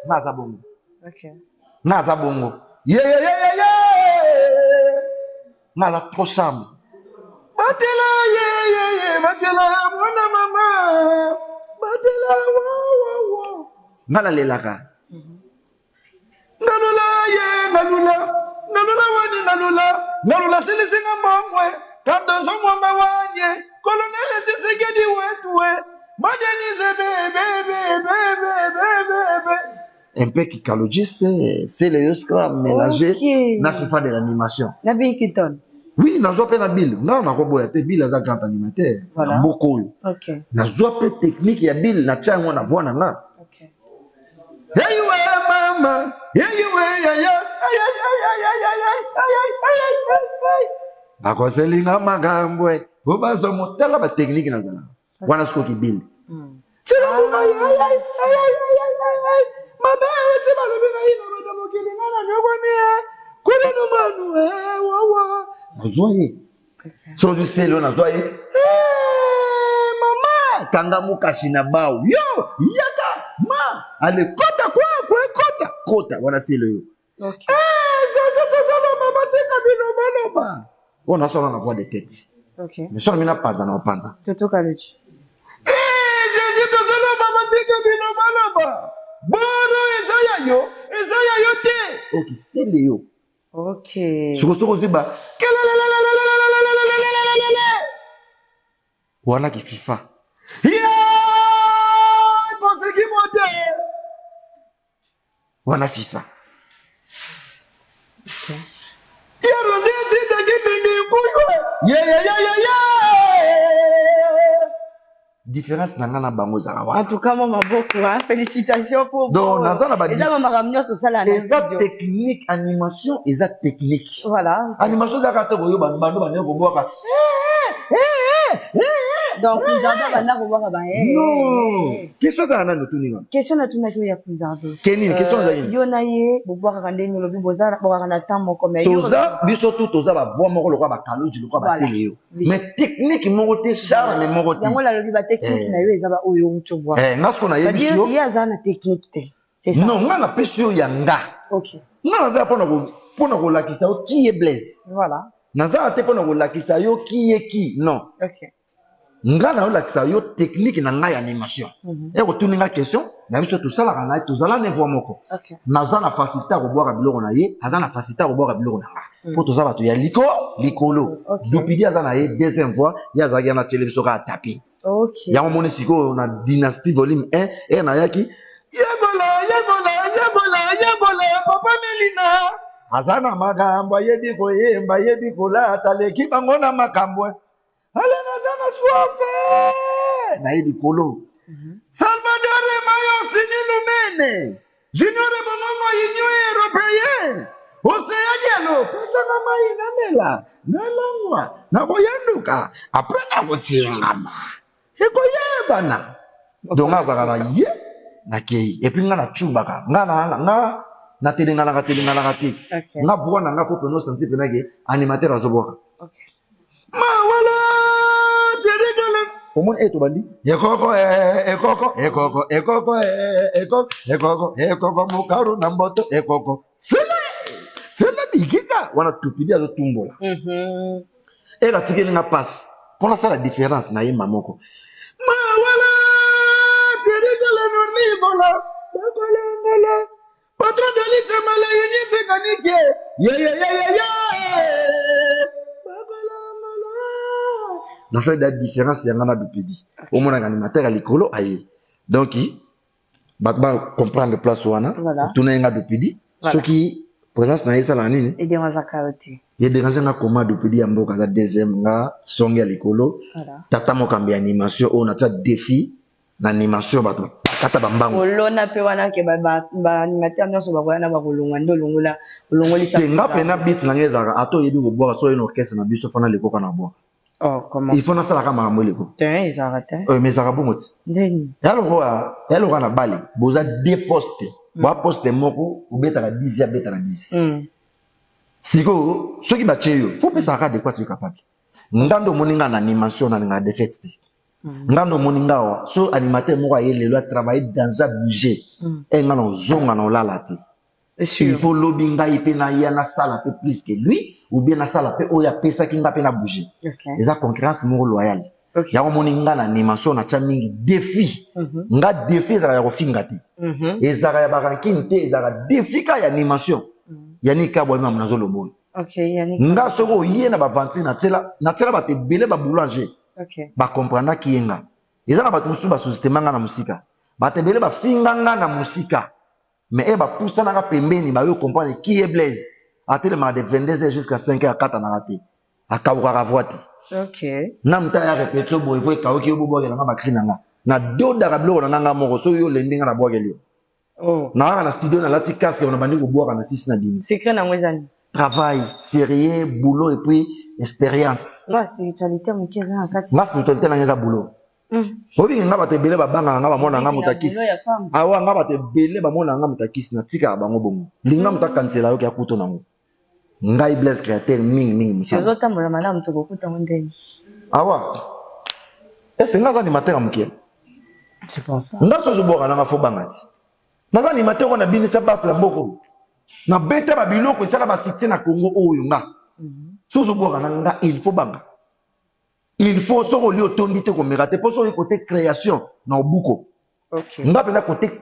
nga za bongo nga za bongo Mala trop charme. Batela batela mwana mama. Batela wa. Mala lelaka. Ngalula wani ngalula sili singa mangwe. Kando zo mwamba wanye. Kolonele sisigedi wetwe. Madeni bebe. Un peu kikalogiste, c'est le Yoskra mélangé na FIFA de l'animation. Na Bill Keaton. Oui, na zope na Bill. Non, na koboya te Bill aza grand animateur. Voilà. Beaucoup. OK. Na zope technique ya Bill na tcha na voix na nga. OK. Hey we mama, hey we ya. Ay. Bako selinga magambwe. Boba zo motala ba technique na zana. Wana sko ki Bill. Tira bunga ay. Mama wetse balobina ina madamo kilingana nyokwamie kule no manu wawa nazoye so du selo nazoye mama kanga mukashi na bao yo yaka ma ale kota wana selo yo OK ça mama tika bino baloba on a solo na voix de tête OK mais solo mina panza na panza toto kalochi je to solo mama tika bino baloba Boro ezaya yo te Ok, c'est Léo. Ok. Sur ce aussi, bah. Voilà qui FIFA. Voilà FIFA. Ok. Différence nangana bango zara En tout cas, moi, beaucoup, hein. Félicitations pour donc vous. nazana ba Et là, maman ramène sur ça, là. eza technique animation eza technique Voilà. animation zaka te boyo bando bande ko boka Donc, Punzardo, bana, ko voir, bah, non question ça na notuninga question na tuna ya Punzardo. kenini question za yini Yo na ye, bo boire kande ni lobi bozala, bo kana tambo comme yo. toza biso tout toza ba voix moko lokwa ba kaloji lokwa ba sele yo mais technique moko te charme moko te yango la lobi ba technique na yo ezaba oyo uto boire. ngasko na yebi yo il y a za na technique te. C'est ça. non nga na pesi yo yanga OK. nga naza pona ko lakisa yo qui est Blaise Voilà. naza te pona ko lakisa yo qui est qui non OK. nga na yo lakisa yo technique na ngai animation ekotuni nga question na biso tosalaka ngai tozala ne voix moko OK. naza na facilité ya kobwaka biloko na ye aza na facilité ya kobwaka biloko na nga mpo toza bato ya likolo dupidi aza na ye deuxième voix ye azalaki ya na tele biso kaka tapi OK. yango moni sikoyo na dynastie volume 1 e nayaki yebola papa melina aza na makambo ayebi koyemba ayebi kolata leki bango na makambo ale naza na soife na ye likolo salvador mayo sini lumene junior bongongo union européen océan dialo pesaka mai namela nalangwa nakoyanduka apres nakotingama ekoyebana donc azaka na ye nakei epuis nga nacumbaka nga natelenganaka te nga voix na nga po peno santi penake animateur azobwaka mawala terigole omoni tobandi ekoko mokaru na mboto ekoko sele bikika wana tupidi azotumbola ekatikeli nga pasi mpona sala différence na ye mamoko mawala terigole nonibola bakolongola patron de lichamala yunitekanike nasali da différence yanga na dupidi omonaka animateur ya likolo aye donc bato bacomprendre place wana tuna ye nga dupidi soki présence na ye esalaka nini ye dérange nga koma dupidi ya mboka aza deuxième nga songe ya likolo tata mokambi ya animation oyo natia défi na animation bato kata bambango olona pe wana ke ba animateur nyonso bakoya na bakolongwa nde olongola olongolisa te nga mpe na bit na nga ezalaka ata oyebi kobwaka so oye na orchestre na biso fana lekoka na bwaka il faut nasalaka makambo eleko te ezalaka te mais ezalaka bongo ti ndeni yalokoka na bale boza deux poste boa poste moko obetaka 10 ya betaka 10 sikoyo soki batie yo fo pesaka de quoi tu es capable ngando omoni nga na animation na ninga défaite te ngando omoni nga awa so animateur moko aye lelo atravaille dans un budget nga na ozonga na olala te il faut lobi ngai mpe naya nasala mpe plus que lui ou bien nasala mpe oyo apesaki nga mpe na bouger eza concurrence moko loyale yango omoni nga na animation natia mingi défi nga défi ezalaka ya kofinga te ezalaka ya barankine te ezalaka défi ka ya animation yani kabwa mama nazoloba oyo nga soki oye na bavantire natiela bato ebele baboulanger bacomprendaki ye nga eza na bato mosusu basosistema nga na mosika bato ebele bafinga nga na mosika mais bapusanaka pembeni bayo comprendre qui est Blaise atelemaka de 22h jusqu'à 5h akatanaka te akabukaka voix te na muta ya répétition boye fo ekawuki yo bobwakela nga bakri na nga na dodaka biloko na nga moko soki yo lendi nga na bwakeli yo nakaka na studio nalati casque na bandi kobwaka na sisi na bimi secret nango ezani travail sérieux boulot et puis expérience nga spiritualité moke eza na kati nga spiritualité nanga eza boulot obingi nga bato ebele babangaka nga bamona nga motakisi awa nga bato ebele bamona nga motakisi natikaka bango bongo linga moto akanisela yoki akuto nango ngai Blaise créateur mingi misala ozotambola malamu tokokuta ngo ndeni awa ese nga aza animateur ya moke nga so ozobwaka nanga fo banga ti naza animateur oyo nabimisa bafe ya mboko nabeta babiloko esala basuccès na Congo oyo nga so ozobwaka na nga il faut banga il faut soko li otondi te komeka te mpo soki kote création na obuko nga mpena kote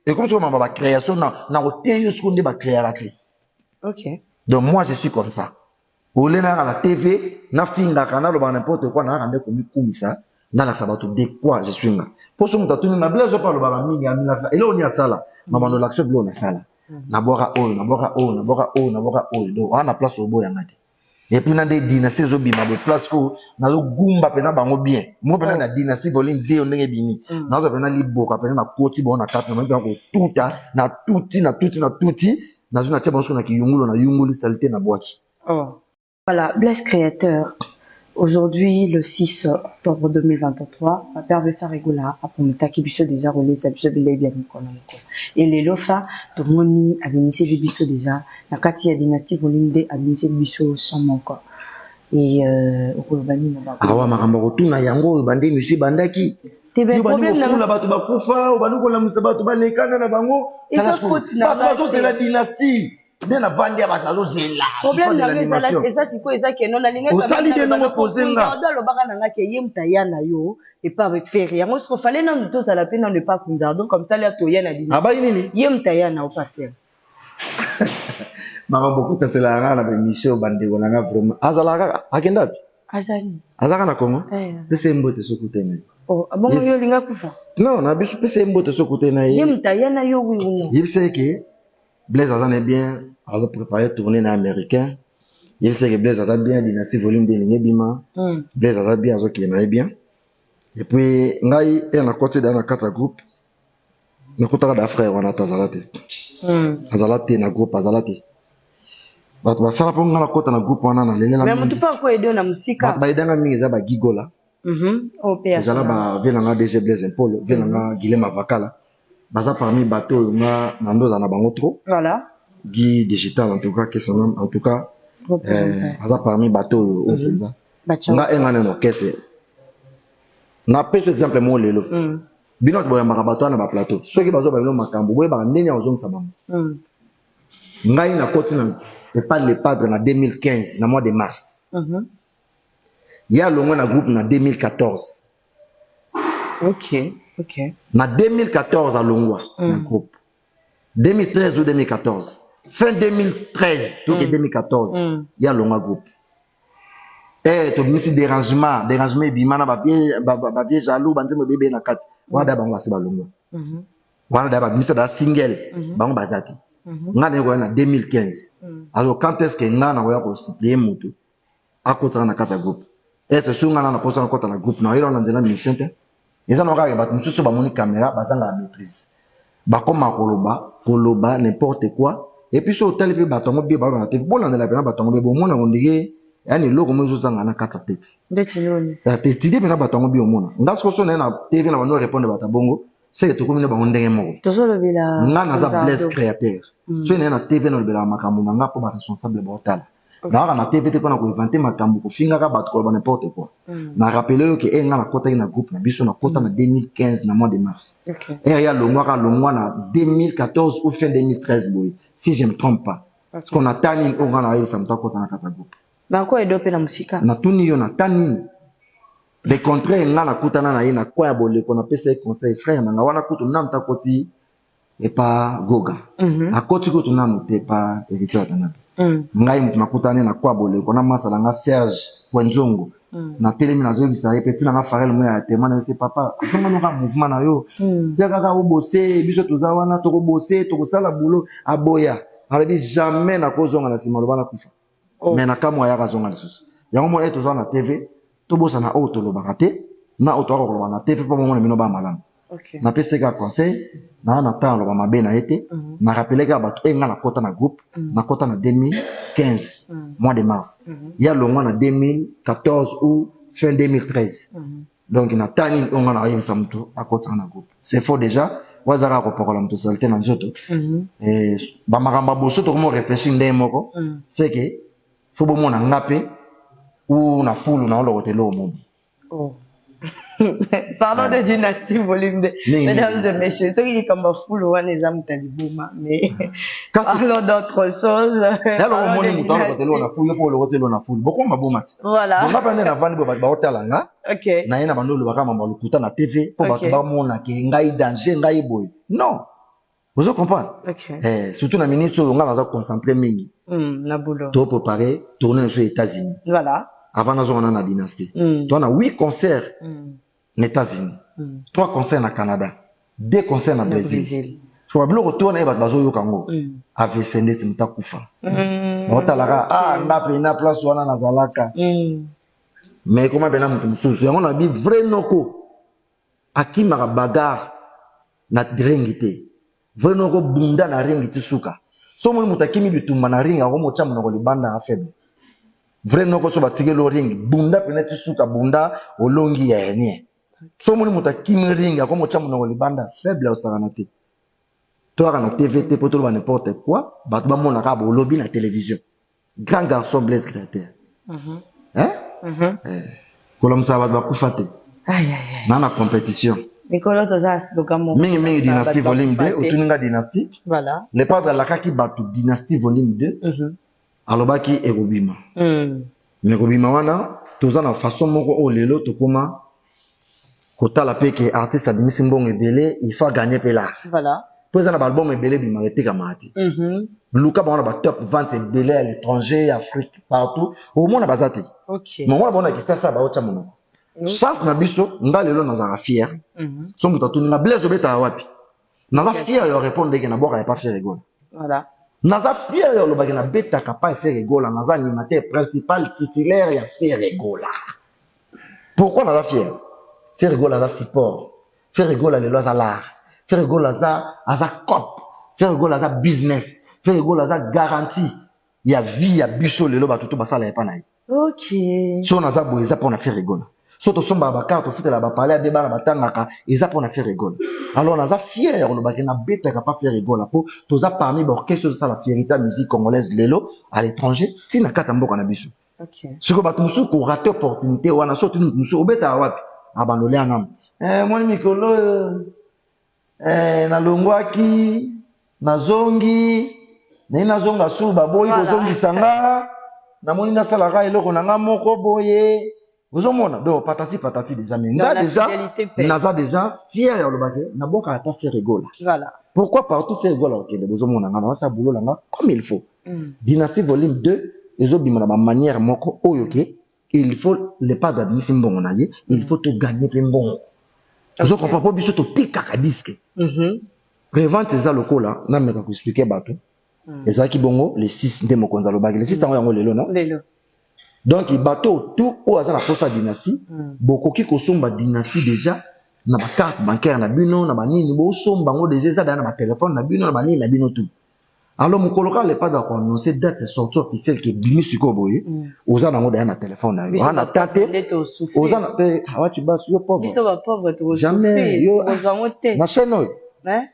Et comme ça, on va création, na hôtel, ce qu'on dit, va créer la clé. Ok. Donc, moi, je suis comme ça. Au lieu à la TV, na finga canal, ou n'importe quoi, na rende comme ça, na la sabato de quoi je suis là. Pour ce moment, tu n'as pas besoin de parler de mingi, et là, on y a ça là. Maman, on l'action bleu, on a ça là. Na boira haut, na boira haut, na boira haut, na boira haut. Donc, on a place au bout, yangati. Et puis, on a des dynasties au bima, de place où, na lo gumba, pena bango bien. Moi, pena na dynastie volume 2, on est bimi. Na zo pena libo, pena na koti, bon, na carte, na tout, na touti, na touti, na touti. Na zona tia bango, na ki yungulo, na yungulo, saleté, na boaki. Oh. Voilà, Blaise Créateur. Aujourd'hui, le 6 octobre 2023, ma père veut faire régular à Pometa qui biso déjà relais sa biso bilay bien économique. Et les lofa, tout le monde a initié des biso déjà. La kati a dynastie volume 2 a initié des biso sans mon corps. Et au Kolobani n'a pas. Ah ouais, makambo rotuna yango bande monsieur bandaki. T'es bien problème là. La bato bakufa, banu ko la musabato ba lekana na bango. Et ça faute na. C'est la dynastie. Bien la bande ya bato zela. Problème na ngeza et ça c'est quoi ça que non la ligne pas. Osali de no poser nga. Doit le baka na nga ke yemta yana yo et pas faire rien. Moi je fallait non tout ça la peine ne pas kunza donc comme ça là to yana dina. Ah ba nini? Yemta yana au pas faire. Mama beaucoup tatela na ba mission bande ko nga vraiment. Azala akenda bi. Azali. Azaka na Congo? C'est mbote sokutena. Oh, abongo yo linga kufa. Non, na biso pese mbote sokutena ye. Yemta yana yo wi uno. Il sait que Blaise Azan est bien, a préparé tourner dans américain. Il sait que Blaise Azan bien, dynastie volume de l'Ingebima. Blaise Azan bien, qui est bien. Et puis, ngai est à côté d'un quatre groupe. Nous côté d'un frère, on a Tazalate. Azalate, na groupe Azalate. Bah, ça pour nous, la côté d'un groupe, on a na l'élève. Mais tu pas quoi aider na musika. Bah, dans la mingi, ça va gigola. Oh, père. Déjà là, bah, vient DG Blaise Paul, vient Guilhem Avakala. Baza parmi bateau na nando za na bango trop. Voilà. Guy digital en tout cas que son nom en tout cas baza parmi bateau au président. Nga engane no kese. Na pese exemple mo lelo. Bino to boya bateau na ba plateau. Soki bazo ba bino makambo boye ba ndenya ozong sa bango. Ngai na koti na et pas le padre na 2015 na mois de mars. Ya longo na groupe na 2014. Ok. Na 2014 à Longwa, un groupe. 2013 ou 2014. Fin 2013, tout est 2014. Il y a Longwa groupe. Eh, tu as mis dérangement, bimana, bavier jaloux, banze mo bébé na kati. Wada bango basi ba Longwa. Wada ba mis da single, bango bazati. Nga ne na 2015. Alors quand est-ce que nga na wa ko supplier mutu? Akotana na kata groupe. Eh, c'est sûr nga na posa na kota na groupe na ilo na nzela mission te. Ils ont regardé bato mususu ba moni caméra bazanga la maîtrise ba koma koloba n'importe quoi et puis sur hôtel pe bato ngo bi ba na te bola na la pena bato ngo be bomona ngondike yani loko mozo zanga na kata texte ndeti noni ya te tidi pena bato ngo bi omona ndasko so na TV na bano répondre bata bongo c'est que to komine ba ndenge moko tozolo bila nga na za Blaise Créateur so na TV na bela makambo nga po ba responsable ba hôtel na na TV te kona ko inventer makambo ko finga ka bato ko n'importe quoi na rappeler que nga na kota na groupe na biso na kota na 2015 na mois de mars et ya longwa na 2014 ou fin 2013 boy si je me trompe pas parce qu'on a tani on na ile samta kota na kata groupe ba ko edo pe na musika na tuni yo na tani le contraire nga na kota na ina kwa ya bole ko na pesa conseil frère na wana kutu na mta koti et pas goga a koti kutu na mte pas héritier na ngai mutu nakutane na kwa bole kona masala nga Serge Wenjongo na telemi na zo bisa petit na nga Farel mo ya témoin c'est papa comment nous mouvement na yo ya kaka obosser biso tozawana to bosser to sala boulot aboya alabi jamais na kozonga na sima lobana kufa mais na kamwa ya kazonga lisusu yango mo eto za na TV to bosa na auto lobaka te na auto ko lobana na TV po mo na bino ba malamu na pese ka conseil na temps lo ba mabe na été na rappeler ka bato nga na kota na groupe na kota na 2015 mois de mars il y a longwa na 2014 ou fin 2013 donc na tani on na rien samto à kota na groupe c'est faux déjà wazara ko pokola mto salte na njoto ba makamba boso to ko réfléchir ndemoko c'est que faut bo mona ngape ou na fulu na lo hôtel mo. Pardon de dynastie volume 2. Mesdames et messieurs, ceux qui comme fou one les âmes taliboma, mais parlons d'autre chose. Alors, on moni mutango hôtel na fulu pour le hôtel na fulu. Beaucoup ma bomati. Voilà. On va prendre na vandi ba hôtel nga. OK. Na yena bando le baka mamba lukuta na TV pour ba ba mona ke ngai danger ngai boy. Non. Vous comprenez? Surtout dans la minute où on va concentrer mingi. La boulot. Tout préparé, tourner aux États-Unis. Voilà. Avant nous on a la dynastie. Tu as 8 concerts aux États-Unis, 3 concerts au Canada, 2 concerts au Brésil. Tu vas retourner et bazo yo kango. Avec sende timta kufa. Otalara ndape na place wana nazalaka. Mais comment bena mutu mususu on a bi vrai noko. Akima bagarre na drengite. Vrai noko bunda na ringi suka. So mo mutakimi bitumba na ringa ko mocha munoko libanda afebe. Vrai noko so batige lo ringi bunda peneti suka bunda olongi ya enie. So mo mutakimi ringa ko mocha munoko libanda faible osaranate. Toi, à la TVT, pour tout n'importe quoi, battement mon arabe au lobby la télévision. Grand garçon Blaise Créateur. Hein? Comme ça, va beaucoup fater. Dans la compétition. Nicolas, ça, donc, Mingi Dynastie volume 2, Otuninga Dynastie. Voilà. Les padres de la Kaki Batu Dynastie volume 2. Alors, qui est Robima. Mais Robima, wana, tous en façon, mon lelo, to koma, kota la paix qui est artiste à Dimisimbong et Belé, il faut gagner Pela. Voilà. Pour un album et belé bimarité kamati. Luka ba on a top vente belé à l'étranger, Afrique, partout. Au monde a bazati. OK. Mais moi on a qui ça ba ocha mono. Chance na biso nga lelo na za fier. So mutatu na Blaise obeta wapi. Na za fier yo répondre que na boka pas faire rigole. Voilà. Na za fier yo lo ba na beta capable faire rigole, na za animateur principal titulaire ya faire rigole. Pourquoi na za fier? Faire rigole za support. Faire rigole lelo za l'art. Faire rigolo à sa cop, faire rigolo à sa business, faire rigolo à sa garantie. Il y a vie, il y a biso, le loba tout basa la epanaï. OK. Si on a ça beau, ils pour faire rigolo. Si on somba bakar, on fait la bapalé, à débat la batanga, ils pour faire rigolo. Alors on a ça fier, on a na bête qui pas faire rigolo. Pour tous ça parmi l'orchestre de ça la fierté musique congolaise lelo à l'étranger, si na katambo kana biso. OK. Si on bat musu ko rater opportunité, on a sorti musu obeta wapi, abanolé angam. Moi mikolo na longwaki na zongi na zonga su baboyi ko zongi sanga na moni na sala ka eloko na nga moko boye vous omona donc patati déjà mais nga déjà naza déjà fier ya lobake na boka pas faire rigola. Voilà pourquoi partout faire rigola OK vous omona nga na sa boulot langa comme il faut. Dynastie volume 2 ezobima na ba manière moko oyoke il faut les pas d'admis mbongo na ye il faut tout gagner pe mbongo. Je comprends pas biso to tikaka disque. Revente za lokola na meka ko expliquer bato. Ezaki bongo les 6 ndemo konza lobaki les 6 yango yango lelo non? Lelo. Donc bato tout o aza na posa dynastie, bokoki ko somba dynastie déjà na ba carte bancaire na bino na banini bo somba ngo déjà za na ba téléphone na bino na banini na bino tout. Alors mon coloca le pas d'accord annoncer date sortie officielle qui bimi siko boye oza nango da na téléphone na yo ana tate oza na te awati basu yo pauvre biso ba pauvre to jamais yo na cheno hein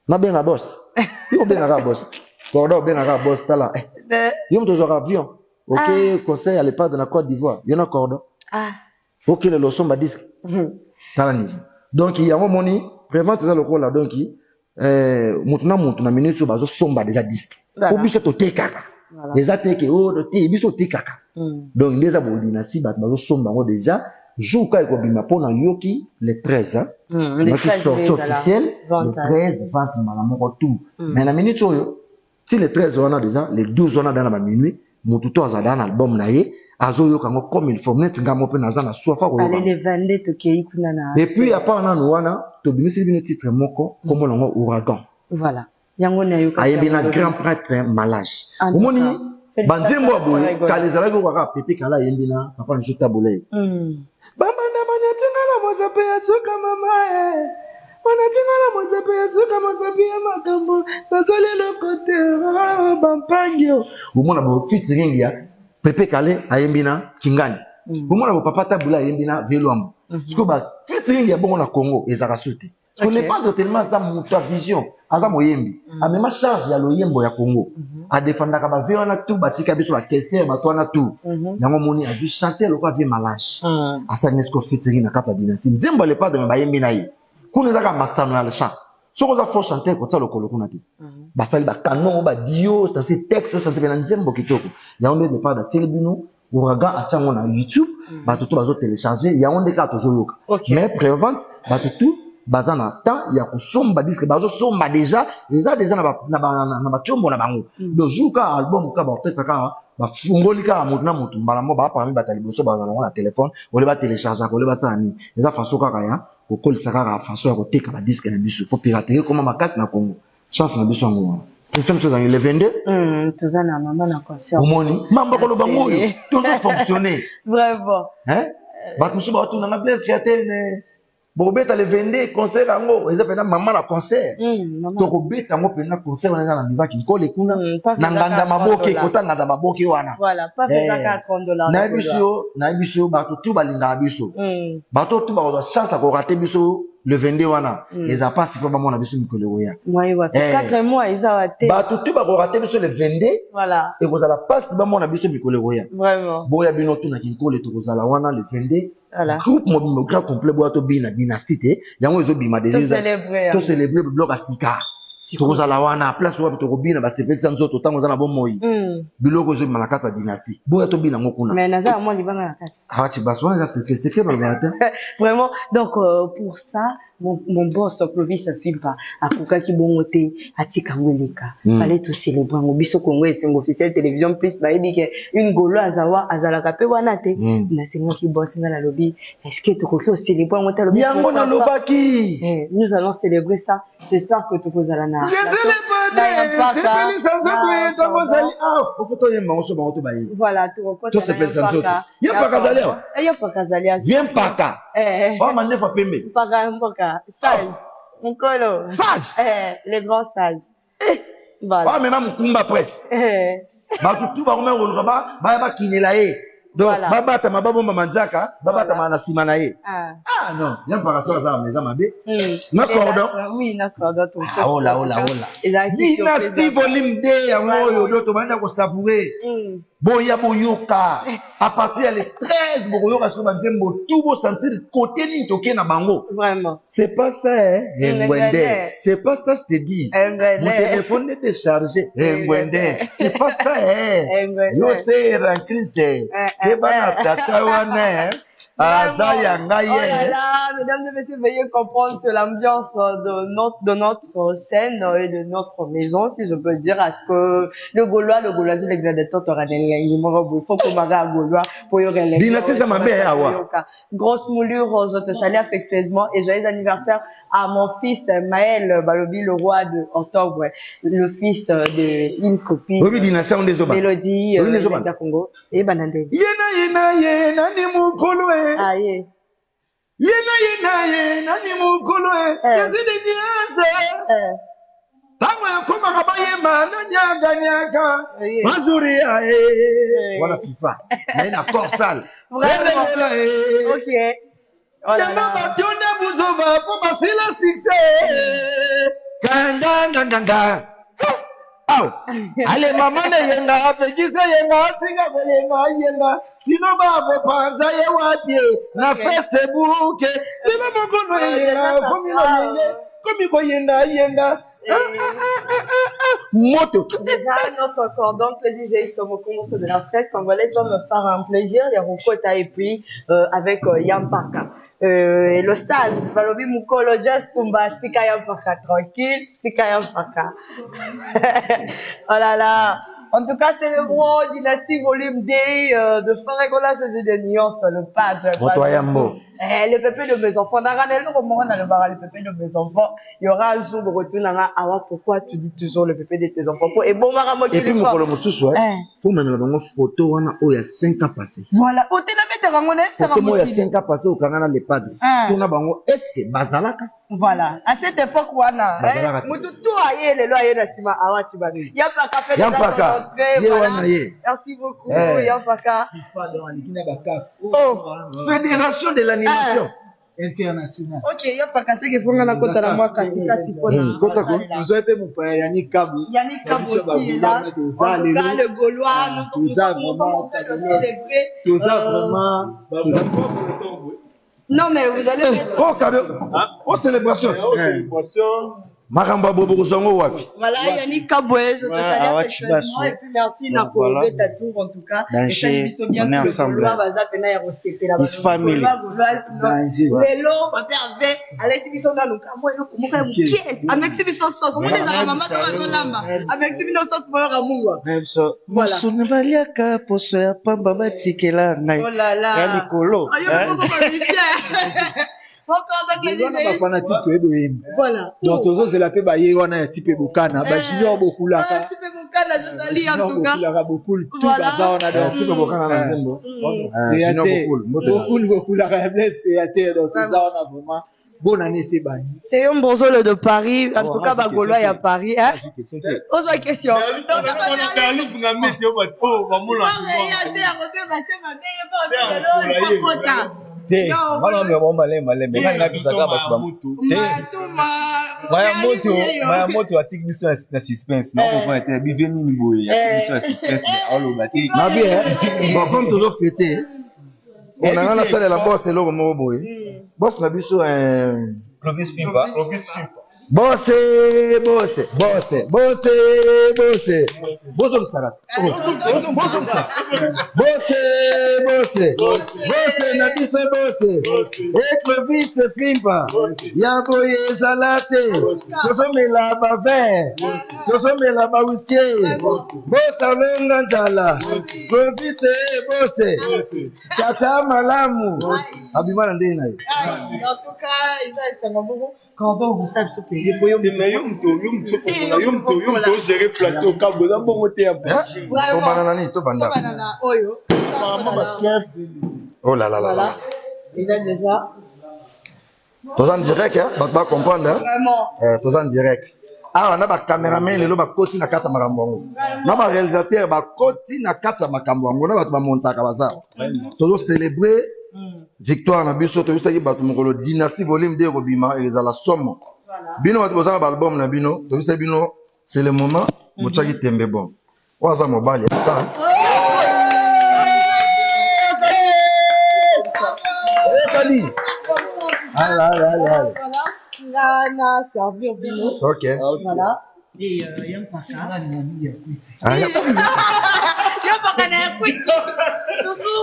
na benga boss yo benga boss cordo benga boss tala yo mto zo avion OK conseil à l'époque de la Côte d'Ivoire yo na cordo OK le leçon ba disque tala ni donc il y a un moni prévente ça le là donc mutu na minute bazo somba déjà disque ko biso to tekaka déjà teke o to te biso tekaka donc déjà bo dynastie bazo somba ngo déjà jour ka ko bima pona yoki le 13 hein le 13 sortie officielle le 13 vente malamoko tout mais na minute oyo si le 13 on a déjà le 12 on a dans la minuit mutu to azada na album na ye azo yoka ngo comme il faut net ngamo pe naza na sofa ko allez le 22 to kei kuna na et puis à part na wana to binisi bino titre moko comme longo ouragan voilà yango na yoka ayebina grand prêtre malage omoni banzembo boye kalizala ko kaka pepe kala yembina papa na juta bolay bamanda banyatinga la mozape ya soka mama banyatinga la mozape ya soka mozape ya makambo nasole le côté bampangio omona bo featuring ya pepe kale ayembina kingani omona bo papa tabula ayembina veloambo siko ba featuring ya bongo na Congo ezaka sote on n'est pas totalement dans mon vision aza moyembi a même charge ya loyembo ya Congo a défendre ka ba veona tout batika biso ba question ba toana tout yango moni a vu chanter le quoi vie malage asa nesco featuring na kata dynastie nzembo le pas de ba yembi na ye kuna zaka masano ya le chant soko za faut chanter ko tsalo kolo kuna te basali ba canon ba dio ça c'est texte ça c'est na nzembo kitoko yango le pas de telebino ouragan achango na YouTube ba tout bazo télécharger yango ndeka tozo yoka mais prévente ba tout baza na temps ya kosomba disque bazo somba déjà eza déjà na ba chombo na bango le jour ka album ka ba pesa ka ba fungoli ka moto na moto mbala mo ba parmi batali boso baza na téléphone ole ba télécharger ko le ba sani eza façon ka ya ko kolisa ka façon ya ko teka ba disque na biso pour pirater comment makasi na Congo chance na biso ngo nous sommes sur le 22 tous na maman na concert omoni mamba ko lo bango tout ça fonctionner vraiment hein ba tout ça ba tout na place créateur bobeta le 22 concert yango eza pena maman na concert to kobeta ngo pena concert wana na nivaki nkole kuna na nganda maboke kota nganda maboke wana voilà pas fait $4 na biso ba tout balinga biso ba tout ba chance ko rater biso le 22 wana eza pas si pas mona biso mikolo ya moi wa 4 mois eza waté ba tout ba ko rater biso le 22 voilà et kozala pas si ba mona biso mikolo ya vraiment boya bino tuna kinkole to kozala wana le 22 voilà groupe mobile grand complet boato bina dynastie yango ezo bima déjà to célébrer bloc asika to kozala wana place wa to kobina ba sepeti nzoto tango za na bomoyi biloko ezo bima na kata dynastie boato bina ngokuna mais naza moi libanga na kati ah tu baswa ça c'est fait par le vraiment donc pour ça mon boss Clovis Filpa apuka ki bongote atika ngweleka fallait tout célébrer ngo biso Congo et c'est officiel télévision plus ba yebike une golo azawa azalaka pe wana te na sengo ki boss na lobby est-ce que tokoki au célébrer ngo ta lobby yango na lobaki nous allons célébrer ça j'espère que tokozala na voilà to se fait ça ya pakazalia viens paka oh mande fa pembe paka sage Mukolo sage les grands sages voilà ah mais même kumba presse ba tout ba ngoma ngolo ba kinela ye donc babata mababomba manzaka babata mana simana ye ah non y'a pas ça ça mais ça m'a bé na cordon oui na cordon tout oh là dynastie volume 2 ya moyo doto banda ko savourer boya boyoka à partir le 13 boyoka sur ba nzembo tout beau sentir côté ni toké na bango vraiment c'est pas ça ngwende c'est pas ça je te dis mon téléphone est déchargé ngwende c'est pas ça yo c'est rancrise Mesdames et messieurs, veuillez comprendre c'est l'ambiance de notre scène et de notre maison, si je peux dire, parce que le Gaulois, dit l'examinateur, il faut qu'on m'agarde Gaulois pour y aller. Grosse moulure, je te salue affectueusement et joyeux anniversaire à mon fils Maël Balobi, le roi de octobre, le fils de une copine Mélodie de Congo et Banande. Nani mukoloe aye yena nani mukoloe yazidi niaze tango koma kabayema nanyaka mazuri aye wala FIFA na corsal vraiment OK yana batonda buzova pour basila succès kanga ale mama ne yenga apekise yenga singa yenga sino babo panza ye wadie na Facebook sino mokono yenga komi ko yenga moto déjà notre cordon plaisir justement commencer de la fête congolais va me faire un plaisir les Rokota et puis avec Yampaka le sage Balobi Mukolo just Kumba tika Yampaka tranquille tika Yampaka oh là là en tout cas célébrons dynastie volume D de Faragola c'est de nuances le padre le pépé de mes enfants le pépé de mes enfants il y aura un jour de retour awa pourquoi tu dis toujours le pépé de tes enfants et bon et puis mokolo mosusu pour mener bango photo wana o ya 5 ans passé voilà o te na mettre bango ne ça va ya 5 ans passé au kangana le padre tona bango est-ce que bazalaka voilà à cette époque wana mutu tout aye le loyer na sima awa tu bani ya pas ka fait merci beaucoup ya pas ka fédération de l'animation international. Ok, il y a pas cassé que faut qu'on compte la moi katikati pour nous avons fait mon frère Yannick Kabou. Yannick Kabou aussi est là. En tout cas, le Gaulois, nous pouvons le célébrer. Tout ça vraiment. Non, mais vous allez mettre. Oh, cadeau. Oh, célébration. Célébration. Makamba bobo kozongo wapi? Voilà, Yannick Kaboué, je te salue affectueusement et puis merci na pour ta tour en tout cas. Danger, on est ensemble. It's family. Lelo, baterve, allez si biso na luka moi no kumuka mukie. Amexi biso sauce, moi des mama to lamba. Amexi biso sauce moi ramungwa. So, musuni baliaka poso ya pamba batikela ngai. Oh là là. Ya likolo. Ayo ko ba voilà. Donc tous c'est la paix baye wana ya type bokana ba junior beaucoup là. Type bokana je sali en tout cas. Beaucoup tout baza on a type bokana na nzembo. Beaucoup la blesse théâtre donc ça on a vraiment bonne année c'est bani. Théo Mbonzolo de Paris en tout cas bagolois à Paris hein. Autre question. Donc maya moto atiki biso na suspense na comprendre te biveni ni boye atiki biso na suspense mais oloba te na bien bon comme toujours fêté on a la salle la boss et le mot boye boss na biso Clovis Fimpa Bosse msarat. Bosse na biso bosse. Clovis Fimpa. Ya boye salate. Tofemela ba vin. Tofemela ba whisky. Bosse lenga njala. Clovis bosse. Kata malamu. Abimana ndena hiyo. En tout cas, ça m'a beaucoup. Quand on vous savez ce que j'ai gérer plateau quand vous avez bon terme. Oh là là là. Il a déjà. Tous en direct, hein? Bah comprendre, hein? Vraiment. Tous en direct. Ah, on a un caméraman, il a côté na kata makambo. On a un réalisateur, côté na kata makambo. On a un montage comme ça. Tous célébrer victoire na biso to bisaki bato mokolo dynastie volume 2 robima et la somme. Bino bato bozanga ba album na bino, to bisaki bino c'est le moment mochaki tembe bon. Waza mobali ça. Kali. Voilà. Ngana servir bino. OK. Voilà. Et Yampaka. Yampaka na kwiki. Susu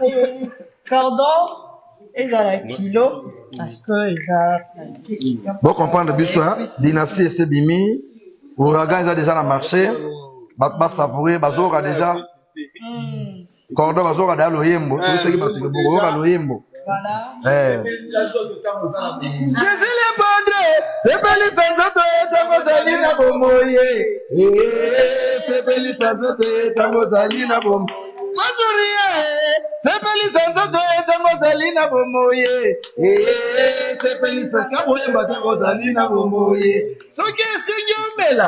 et cordon et à la kilo parce que ils a bon comprendre biso dynastie sebimi ouragan ils a déjà na marché ba savourer bazora déjà cordon bazora da loyembo tout ce qui ba tuke boko ba loyembo voilà je suis le padre c'est beli santo tango zalina bomoye c'est beli santo tango zalina bom c'est beli santo tango zalina bomoye c'est tango zalina bomoye soki esenyo mela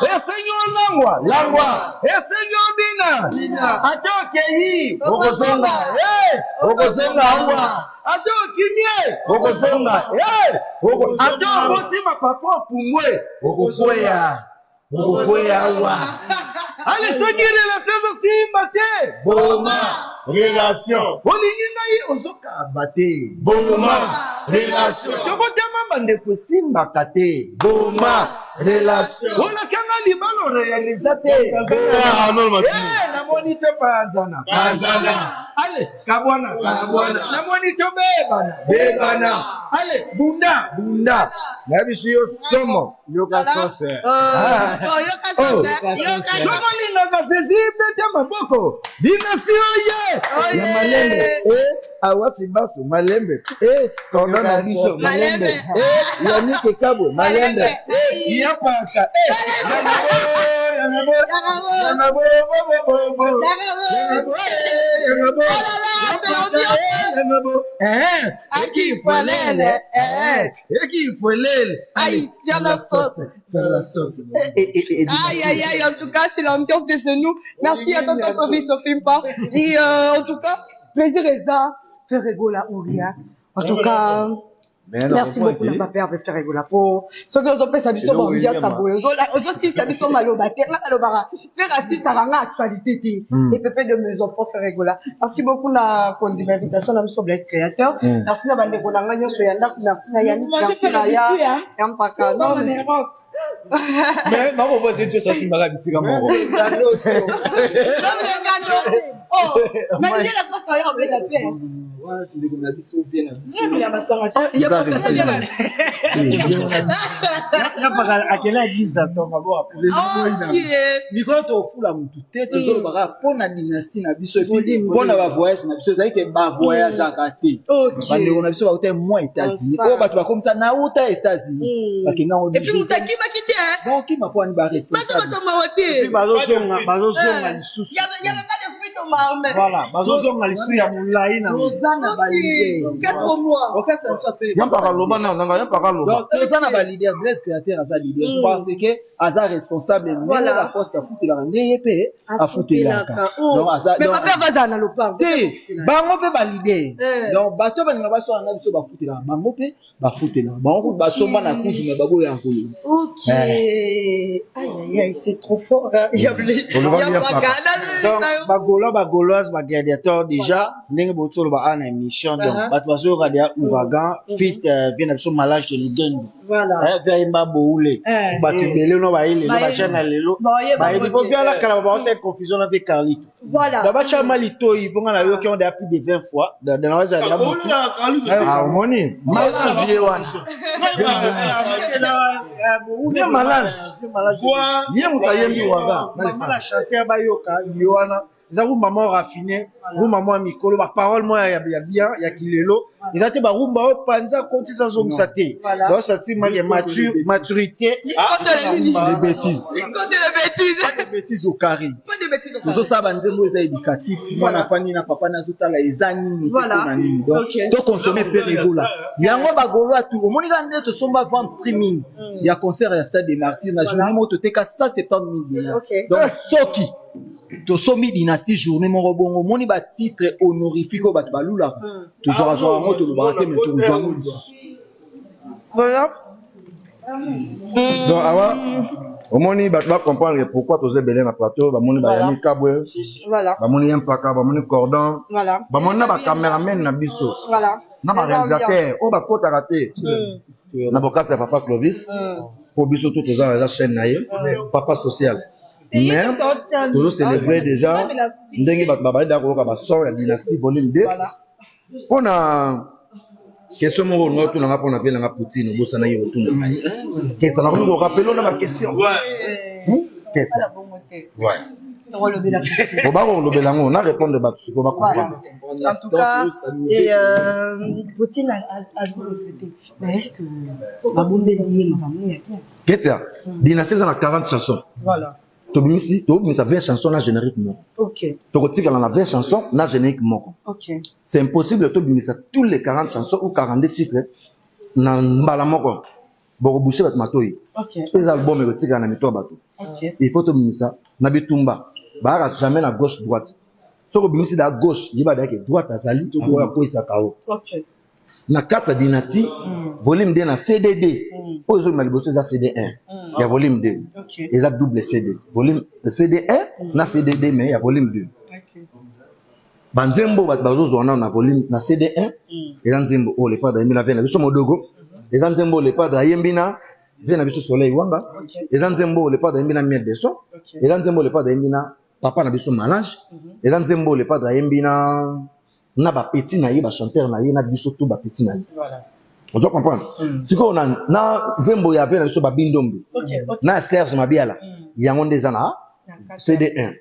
esenyo langwa esenyo bina atokeyi okozonga awa atokimie okozonga atokosima papa opumwe okokwea awa ale soki relation zosimba te boma relation olingi ngai ozokaba te boma relation tokotama bandeko esimbaka te boma relation olakanga libalo realiza te namoni te panzana ale kabwana namoni to bebana ale bunda na biso yo somo yoka sose sokolingaka sesibe te maboko dinasio ye na malembe awati baso malembe kordon na biso malembe yanike kabwe malembe yapaka Aïe, il y a la sauce. C'est la sauce. Aïe, en tout cas, c'est l'ambiance de ce nous. Merci à tonton Clovis Fimpa. Et en tout cas, plaisir et ça, faire rigoler à Ouria. En tout cas, Merci beaucoup na papa avec Ferregola pour ce que vous avez sabiso ba media saboué aujourd'hui sabiso maloba terra alobara faire artiste ranga actualité et pépé de mes enfants Ferregola merci beaucoup na kondi invitation na biso Blaise créateur merci na bande konanga nyoso yanda merci na Yannick merci na ya mpaka non mais non on va dire ça c'est malade c'est comme oh mais il y a la place à y la paix responsable la poste à foutre la à foutre la mais papa va dans le parc bango pe valider donc bato ba ngaba so na biso ba foutre la bango pe ba foutre la bango ba somba na kuzu me babo ya nkolo OK aïe aïe c'est trop fort il y a ba gauloise ba gladiateur déjà ndenge botolo ba ana émission donc bato bazo radia ouragan fit vient sur malage de l'Uden voilà vers ma boule bato belé no ba ile no ba chana lelo ba il faut faire la kala ba c'est confusion avec Carlito voilà d'abord chama lito il bon na yo qui on a plus de 20 fois dans la za ya beaucoup ah moni malage ye wana ye malage ye mutayembi waga mala chanter ba yoka yoana zaru maman raffiné vous maman mikolo ba parole moi ya bien ya kilelo ils étaient ba rumba panza konti sans zongsaté donc ça dit mal maturité les bêtises les bêtises au carré pas de bêtises nous ça banzembo za éducatif mwana pani na papa na zotala ezani na nini donc consommer peu rigola yango ba golo atu omoni ga ndeto somba vendre streaming ya concert ya Stade des Martyrs na journée moto teka ça c'est pas $1000 donc soki to somi dynastie journée mon robongo moni ba titre honorifique au batbalula to zora zora moto le barate mais to zora voilà donc awa omoni bato ba comprendre pourquoi toze belé na plateau ba moni ba yami kabwe voilà ba moni mpaka ba moni cordon voilà ba moni na ba cameraman na biso voilà na ba réalisateur o ba kota raté na bokasa papa Clovis pour biso tout toza la chaîne na ye papa social mais toujours célébrer déjà ndenge bato babali dako ka ba sort ya dynastie volume 2 pona question moko ngo tuna nga pona vela nga Poutine bosa na yo tuna qu'est-ce que on rappelle on a ma question qu'est-ce ouais on va lobela ngo na répondre bato ce qu'on va comprendre en tout cas et Poutine a joué le fêté mais est-ce que Babombe lié ma famille bien qu'est-ce dynastie ça na 40 chansons voilà Tobimisi 20 chansons na générique moko. OK. Tokotika na 20 chansons na générique moko. OK. C'est impossible de tobimisa tous les 40 chansons ou 42 titres na mbala moko. Boko boucher bat matoi. OK. Les albums erotika na mito bato. OK. Il faut tobimisa na bitumba. Ba jamais na gauche droite. Soko bimisi da gauche, yiba da ke droite azali to ko ko isakao. OK. Na 4 dynastie volume 2 na CDD. Ozo maliboso za CD1. Il y a volume 2. OK. Et ça double CD. Volume CD1 na CDD mais il y a volume 2. OK. Banzembo bazo zona na volume na CD1 et nzembo o le padre Yembina vena biso modogo. Et nzembo le padre Yembina vena biso soleil wanga. Et nzembo le padre Yembina miel de son. Et nzembo le padre Yembina papa na biso malage. Et nzembo le padre Yembina na ba petit na ye ba chanteur na ye na biso tout ba petit na ye. Voilà. On doit comprendre. Si on a na zembo ya vena biso ba bindombe. Na Serge Mabiala. Yango ndezana CD1.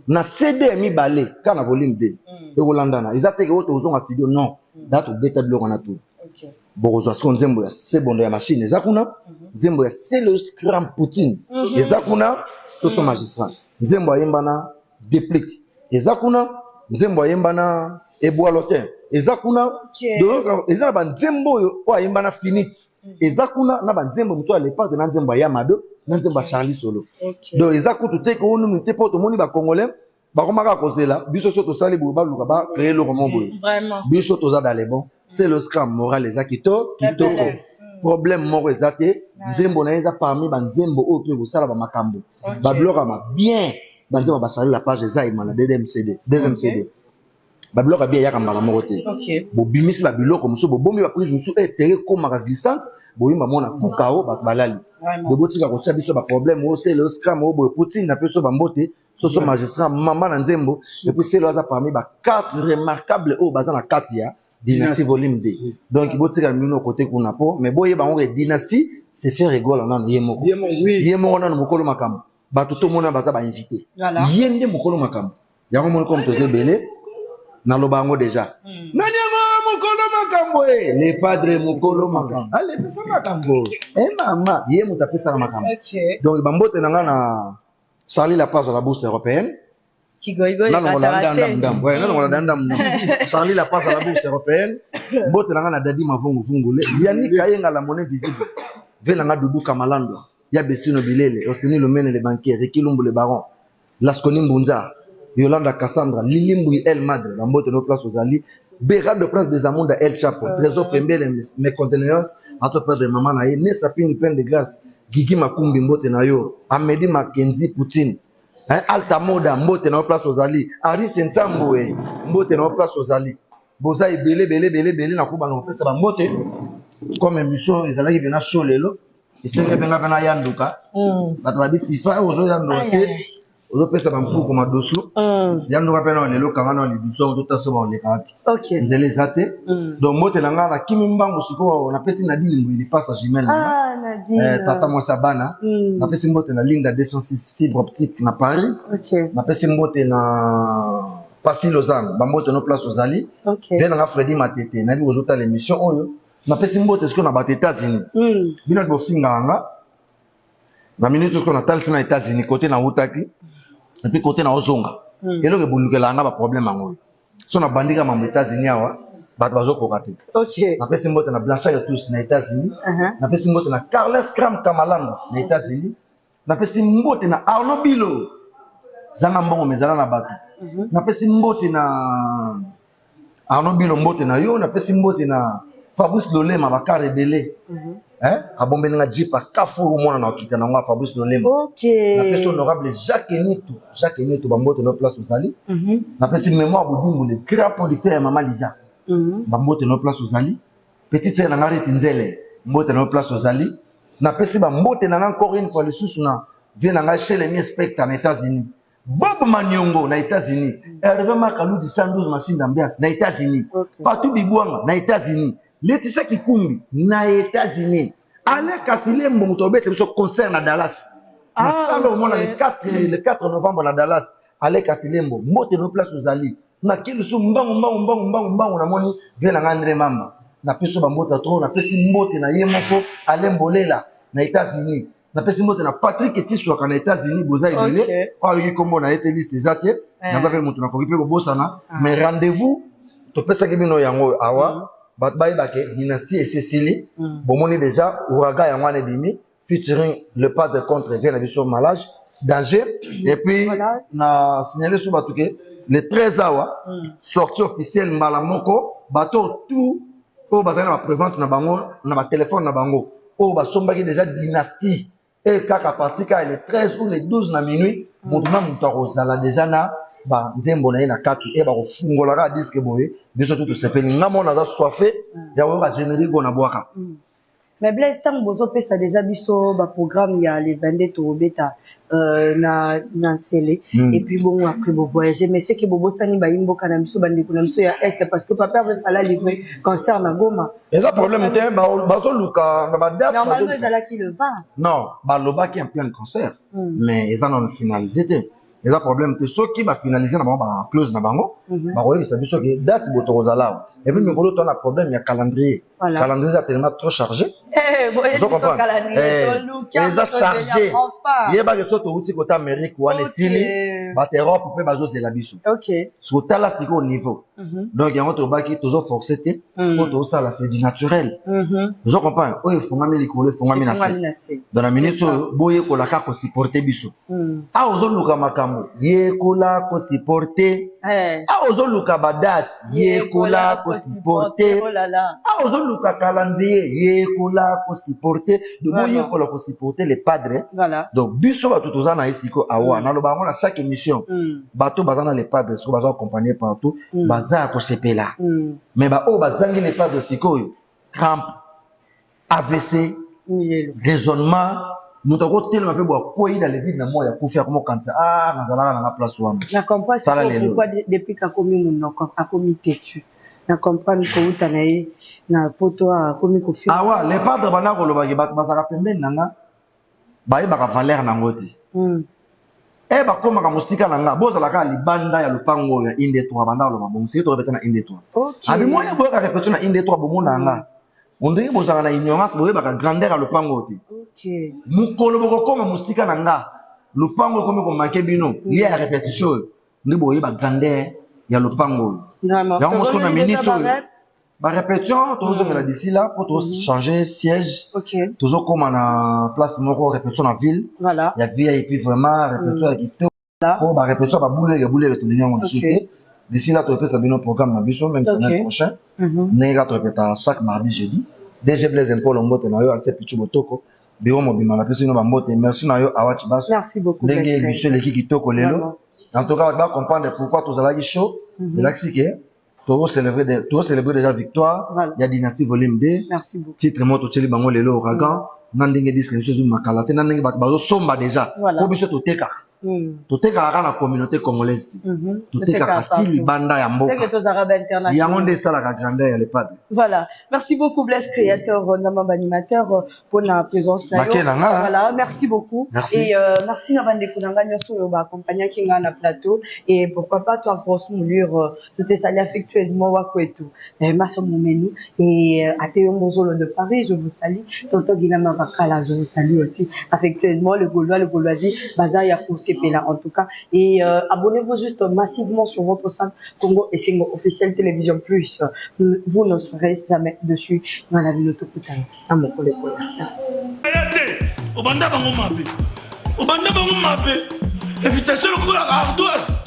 Na CD mi balé kana volume 2. Et Rolandana. Ils attaquent auto ozonga studio non. Date beta blog na tout. OK. Bozo son zembo ya sebondo ya machine ezakuna. Zembo ya c'est le scram Poutine. Ezakuna to son magistrat. Zembo yembana déplique. Ezakuna nzembo yembana eboalotin ezakuna donc ezala ba nzembo o yembana finite ezakuna na ba nzembo muto ale part na nzembo ya Mado na nzembo Charlie Solo donc ezakutu te ko onu mite poto moni ba congolais ba komaka kozela biso so to sali bo ba luka ba créer le roman boy vraiment biso to za dans les bons c'est le scram moral eza kitoko. Problème moko eza te. Nzembo na eza parmi ba nzembo oyo pe kosala ba makambo. Ba bloka ma bien. Ba nzembo ba sala la page eza imana deuxième CD. Ba bloka bien yaka mbala moko te. Bo bimisi ba biloko muso bo bombi ba prise muso etere koma ka glissante. Bo yima mona kukao ba balali. De botika ko tsa biso ba problème o c'est le scram o bo Poutine na peso ba mbote. Soso magistrat mama na nzembo et puis c'est là parmi ba quatre remarquables o baza na carte ya dynastie volume 2. Donc botika mino côté kuna po mais boye ba ngore dynastie c'est faire rigole na yemoko. Yemoko na mokolo makambo. Ba tout mona baza ba invité. Yende mokolo makambo. Yango mon comme to zebele na lobango déjà. Nani mokolo makambo les padres mokolo makambo. Allez pesa makambo. Mama yemo tapesa na makambo. Donc ba mbote na ngana Charlie la passe à la bourse européenne. Charlie la passe à la bourse européenne. Bote na dadi mavungu vungule. Yani kayenga la monnaie visible. Venanga Doudou Kamalando. Ya Bestino Bilele, Osini Lomene le banquier, Rekilumbu le baron. Lasconi Mbunza, Yolanda Cassandra, Lilimbu El Madre, la mbote no place aux alliés. Béra de prince des Amonda El Chapo. Trésor Pembele, mes condoléances à ton père de maman naïe. Ne sapine plein de glace. Gigi Makumbi mbote na yo, Amedi Mackenzie Poutine, Alta Moda mbote na place aux alliés, Ari Sensambo mbote na place aux alliés. Boza belé na kuba na pesa ba mbote comme émission ezalaki bena show lelo, isenga benga bena yanduka. Bato ba di FIFA ozo yanduka te, ozo pesa ba mpu ko madoso. Yanduka pena lelo kanga na liduso to taso ba le kapi. OK. Nzele zate. Donc mbote na nga na kimi mbango siko na pesa na dini ngili passa Gmail. Tata Mwasabana, na pesi mbote na ligne 206 fibre optique na Paris. Na pesi mbote na Passy Lausanne, ba mbote no place aux alliés. Bien na Freddy Matete, na bi ozota l'émission oyo. Na pesi mbote ce qu'on a battu États-Unis. Bino bo finga nga. Na minute ce qu'on a talsi na États-Unis côté na Utaki. Et puis côté na Ozonga. Et là ke bulukela nga ba problème ngo. So na bandika ma États-Unis awa. Bato bazoko kate. Na pesi mbote na Blanchard tous na États-Unis. Na pesi mbote na Carles Cram Kamalando na États-Unis. Na pesi mbote na Arnaud Bilo. Zanga mbongo mezala na bato. Na pesi mbote na Arnaud Bilo mbote na yo, na pesi mbote na Fabrice Lolema bakare belé. Abombeli na jipa kafu mona na okita na ngwa Fabrice Lolema. Na pesi honorable Jacques Nitou ba mbote na place osali. Na pesi mémoire Boudimbu le grand producteur Maman Lisa. Mbote no place aux alliés. Petite sœur na ngari Tinzele, mbote no place aux alliés. Na pesi ba mbote na encore une fois le sous na vient na chez les miens spectateurs aux États-Unis. Bob Manyongo na États-Unis. Hervé Makalou du 112 machine d'ambiance na États-Unis. Patou Bibouanga na États-Unis. Laetitia Kikumbi na États-Unis. Alain Kasilembo mutobete so concert na Dallas. Na salo mona le 4 novembre na Dallas. Alain Kasilembo mbote no place aux alliés. Na kilu su mbangu na moni vient na André Mamba. Na peso ba mbote trop na pesi mbote na yemoko Alain Bolela na États-Unis. Na pesi mbote na Patrick Tiswa na États-Unis boza ibele. Kwa yi kombo na été liste zate. Na zabe mutu na kokipe ko bosana. Mais rendez-vous to pesa kibino yango awa. Bat bayi bake dynastie et Cécilie. Bomoni déjà Ouraga ya mwana bimi featuring le padre contre vient na biso malage danger et puis na signaler sur batuke le 13 awa sortie officielle Malamoko bateau tout au bazana ba prévente na bango na ba téléphone na bango au ba sombaki déjà dynastie et kaka partika le 13 ou le 12 na minuit mutuna mutako zala déjà na ba nzembo na ina katu e ba kofungola ka disque boye biso tout sepeli ngamo na za soifé ya ba générique na boaka. Mais Blaise tant bozo pesa déjà biso ba programme ya les 22 to beta na Nsele et puis bon après vous voyager mais c'est que bobo sani ba yimbo kana biso bandi kuna biso ya est parce que papa avait fallu livrer concert na Goma. Et ça problème était ba zo luka na ba date normalement ils allaient qui le va. Non, ba loba qui en plein concert mais ils en ont finalisé. Et ça problème était ceux qui va finaliser na ba close na bango ba koyeba ça biso que date boto kozala. Et puis mais on a problème il y a calendrier. Calendrier est tellement trop chargé. Vous comprenez? Ils ont chargé. Il y a des choses où tu côté Amérique ou en Sili, bah Europe peut baser la biso. OK. Sur tel au niveau. Donc il y a un autre baki toujours forcé pour tout ça là c'est du naturel. Vous comprenez? Oh il faut même les coller, faut même nasser. Dans la minute boye ko la ka ko supporter biso. Ah ozoluka makambo. Ye ko la ko supporter. Ah ozoluka badat. Ye ko la ko supporter. Oh là là. Ah, ozoluka calendrier yekola ko supporter. Donc yekola ko supporter les padres. Voilà. Donc biso ba tout ozana isiko awa na loba ngona chaque émission. Bato bazana les padres siko baza accompagner partout, baza ko sepela. Mais ba o bazangi les padres siko crampe, AVC, raisonnement. Nous avons tellement fait boire quoi dans les villes de moi, il y a pour faire comment quand ça ah dans la place où je comprends pourquoi depuis qu'a commis mon a commis têtu. Je comprends que vous t'en na poto a commis kofi. Ah ouais, les padres bana ko loba ke ba za pembe nanga ba e ba ka valeur nangoti. Eh ba koma ka musika nanga boza la ka libanda ya lupango ya inde to banda lo ba musika to betana inde to. Abi moi ya boka ka répéter na inde to bo mona nga. On dirait boza na ignorance bo e ba ka grandeur à lupango ti. OK. Mukolo boko koma musika nanga lupango komi ko manke bino lié à répétition ndi bo e ba grandeur ya lupango. Vraiment. Donc on se minute ba répétition toujours que la d'ici là pour changer siège. OK. Toujours comme na place moko répétition en ville. Voilà. Il y a VIP vraiment répétition qui tout. Pour ba répétition ba boule tout le monde dessus. D'ici là tu peux savoir notre programme na biso même semaine prochaine. Nega tu répéter chaque mardi jeudi. DG Blaise Impolo Mbote na yo assez pichu botoko. Biro mobima na peso no ba mbote. Merci na yo awachi baso. Merci beaucoup. Ndenge biso leki kitoko lelo. En tout cas, on va comprendre pourquoi tous allez chaud. Et là, c'est que tout célébrer déjà victoire. Il y a Dynastie volume 2. Merci beaucoup. Titre moto tcheli bango lelo ouragan. Nandenge discrétion du makalate. Nandenge bazo somba déjà. Pour biso to teka. To teka la communauté congolaise. To teka kati banda ya mboka. C'est que tous arabes internationaux. Yangonde ça la grandeur ya les padres. Voilà. Merci beaucoup Blaise créateur, Namamba animateur pour la présence là. Voilà, merci beaucoup. Merci. Et merci na bande kunanga nyoso yo ba accompagner kinga na plateau et pourquoi pas toi grosse moulure de te saluer affectueusement wa kwetu. Merci mon menu et Athéo Mozolo de Paris, je vous salue. Tonton Guilama Bakala, je vous salue aussi affectueusement le Gauloisie, Baza ya là en tout cas et abonnez-vous juste massivement sur votre centre Congo et Singo officiel télévision plus vous ne serez jamais dessus dans la ville autopitale à mon collègue. Merci. Obanda bango mabe invitation pour la ardoise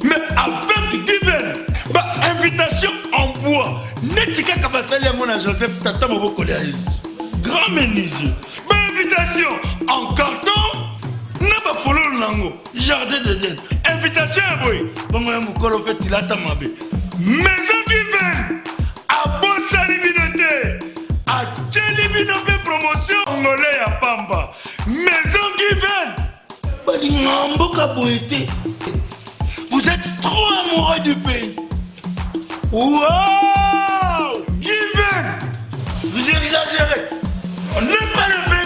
mais avec divers invitation en bois netika kabasali ya mona Joseph Tata Moboko Léaïs grand menuisier invitation en carton. Naba follow nango jardin de Dieu invitation à boy bongo ya mukolo fait tilata mabe maison divine a bossa libinoté a tchelibinope promotion ngolé ya pamba maison divine bali ngamboka boité vous êtes trop amoureux du pays. Wow divine vous exagérez on n'aime pas le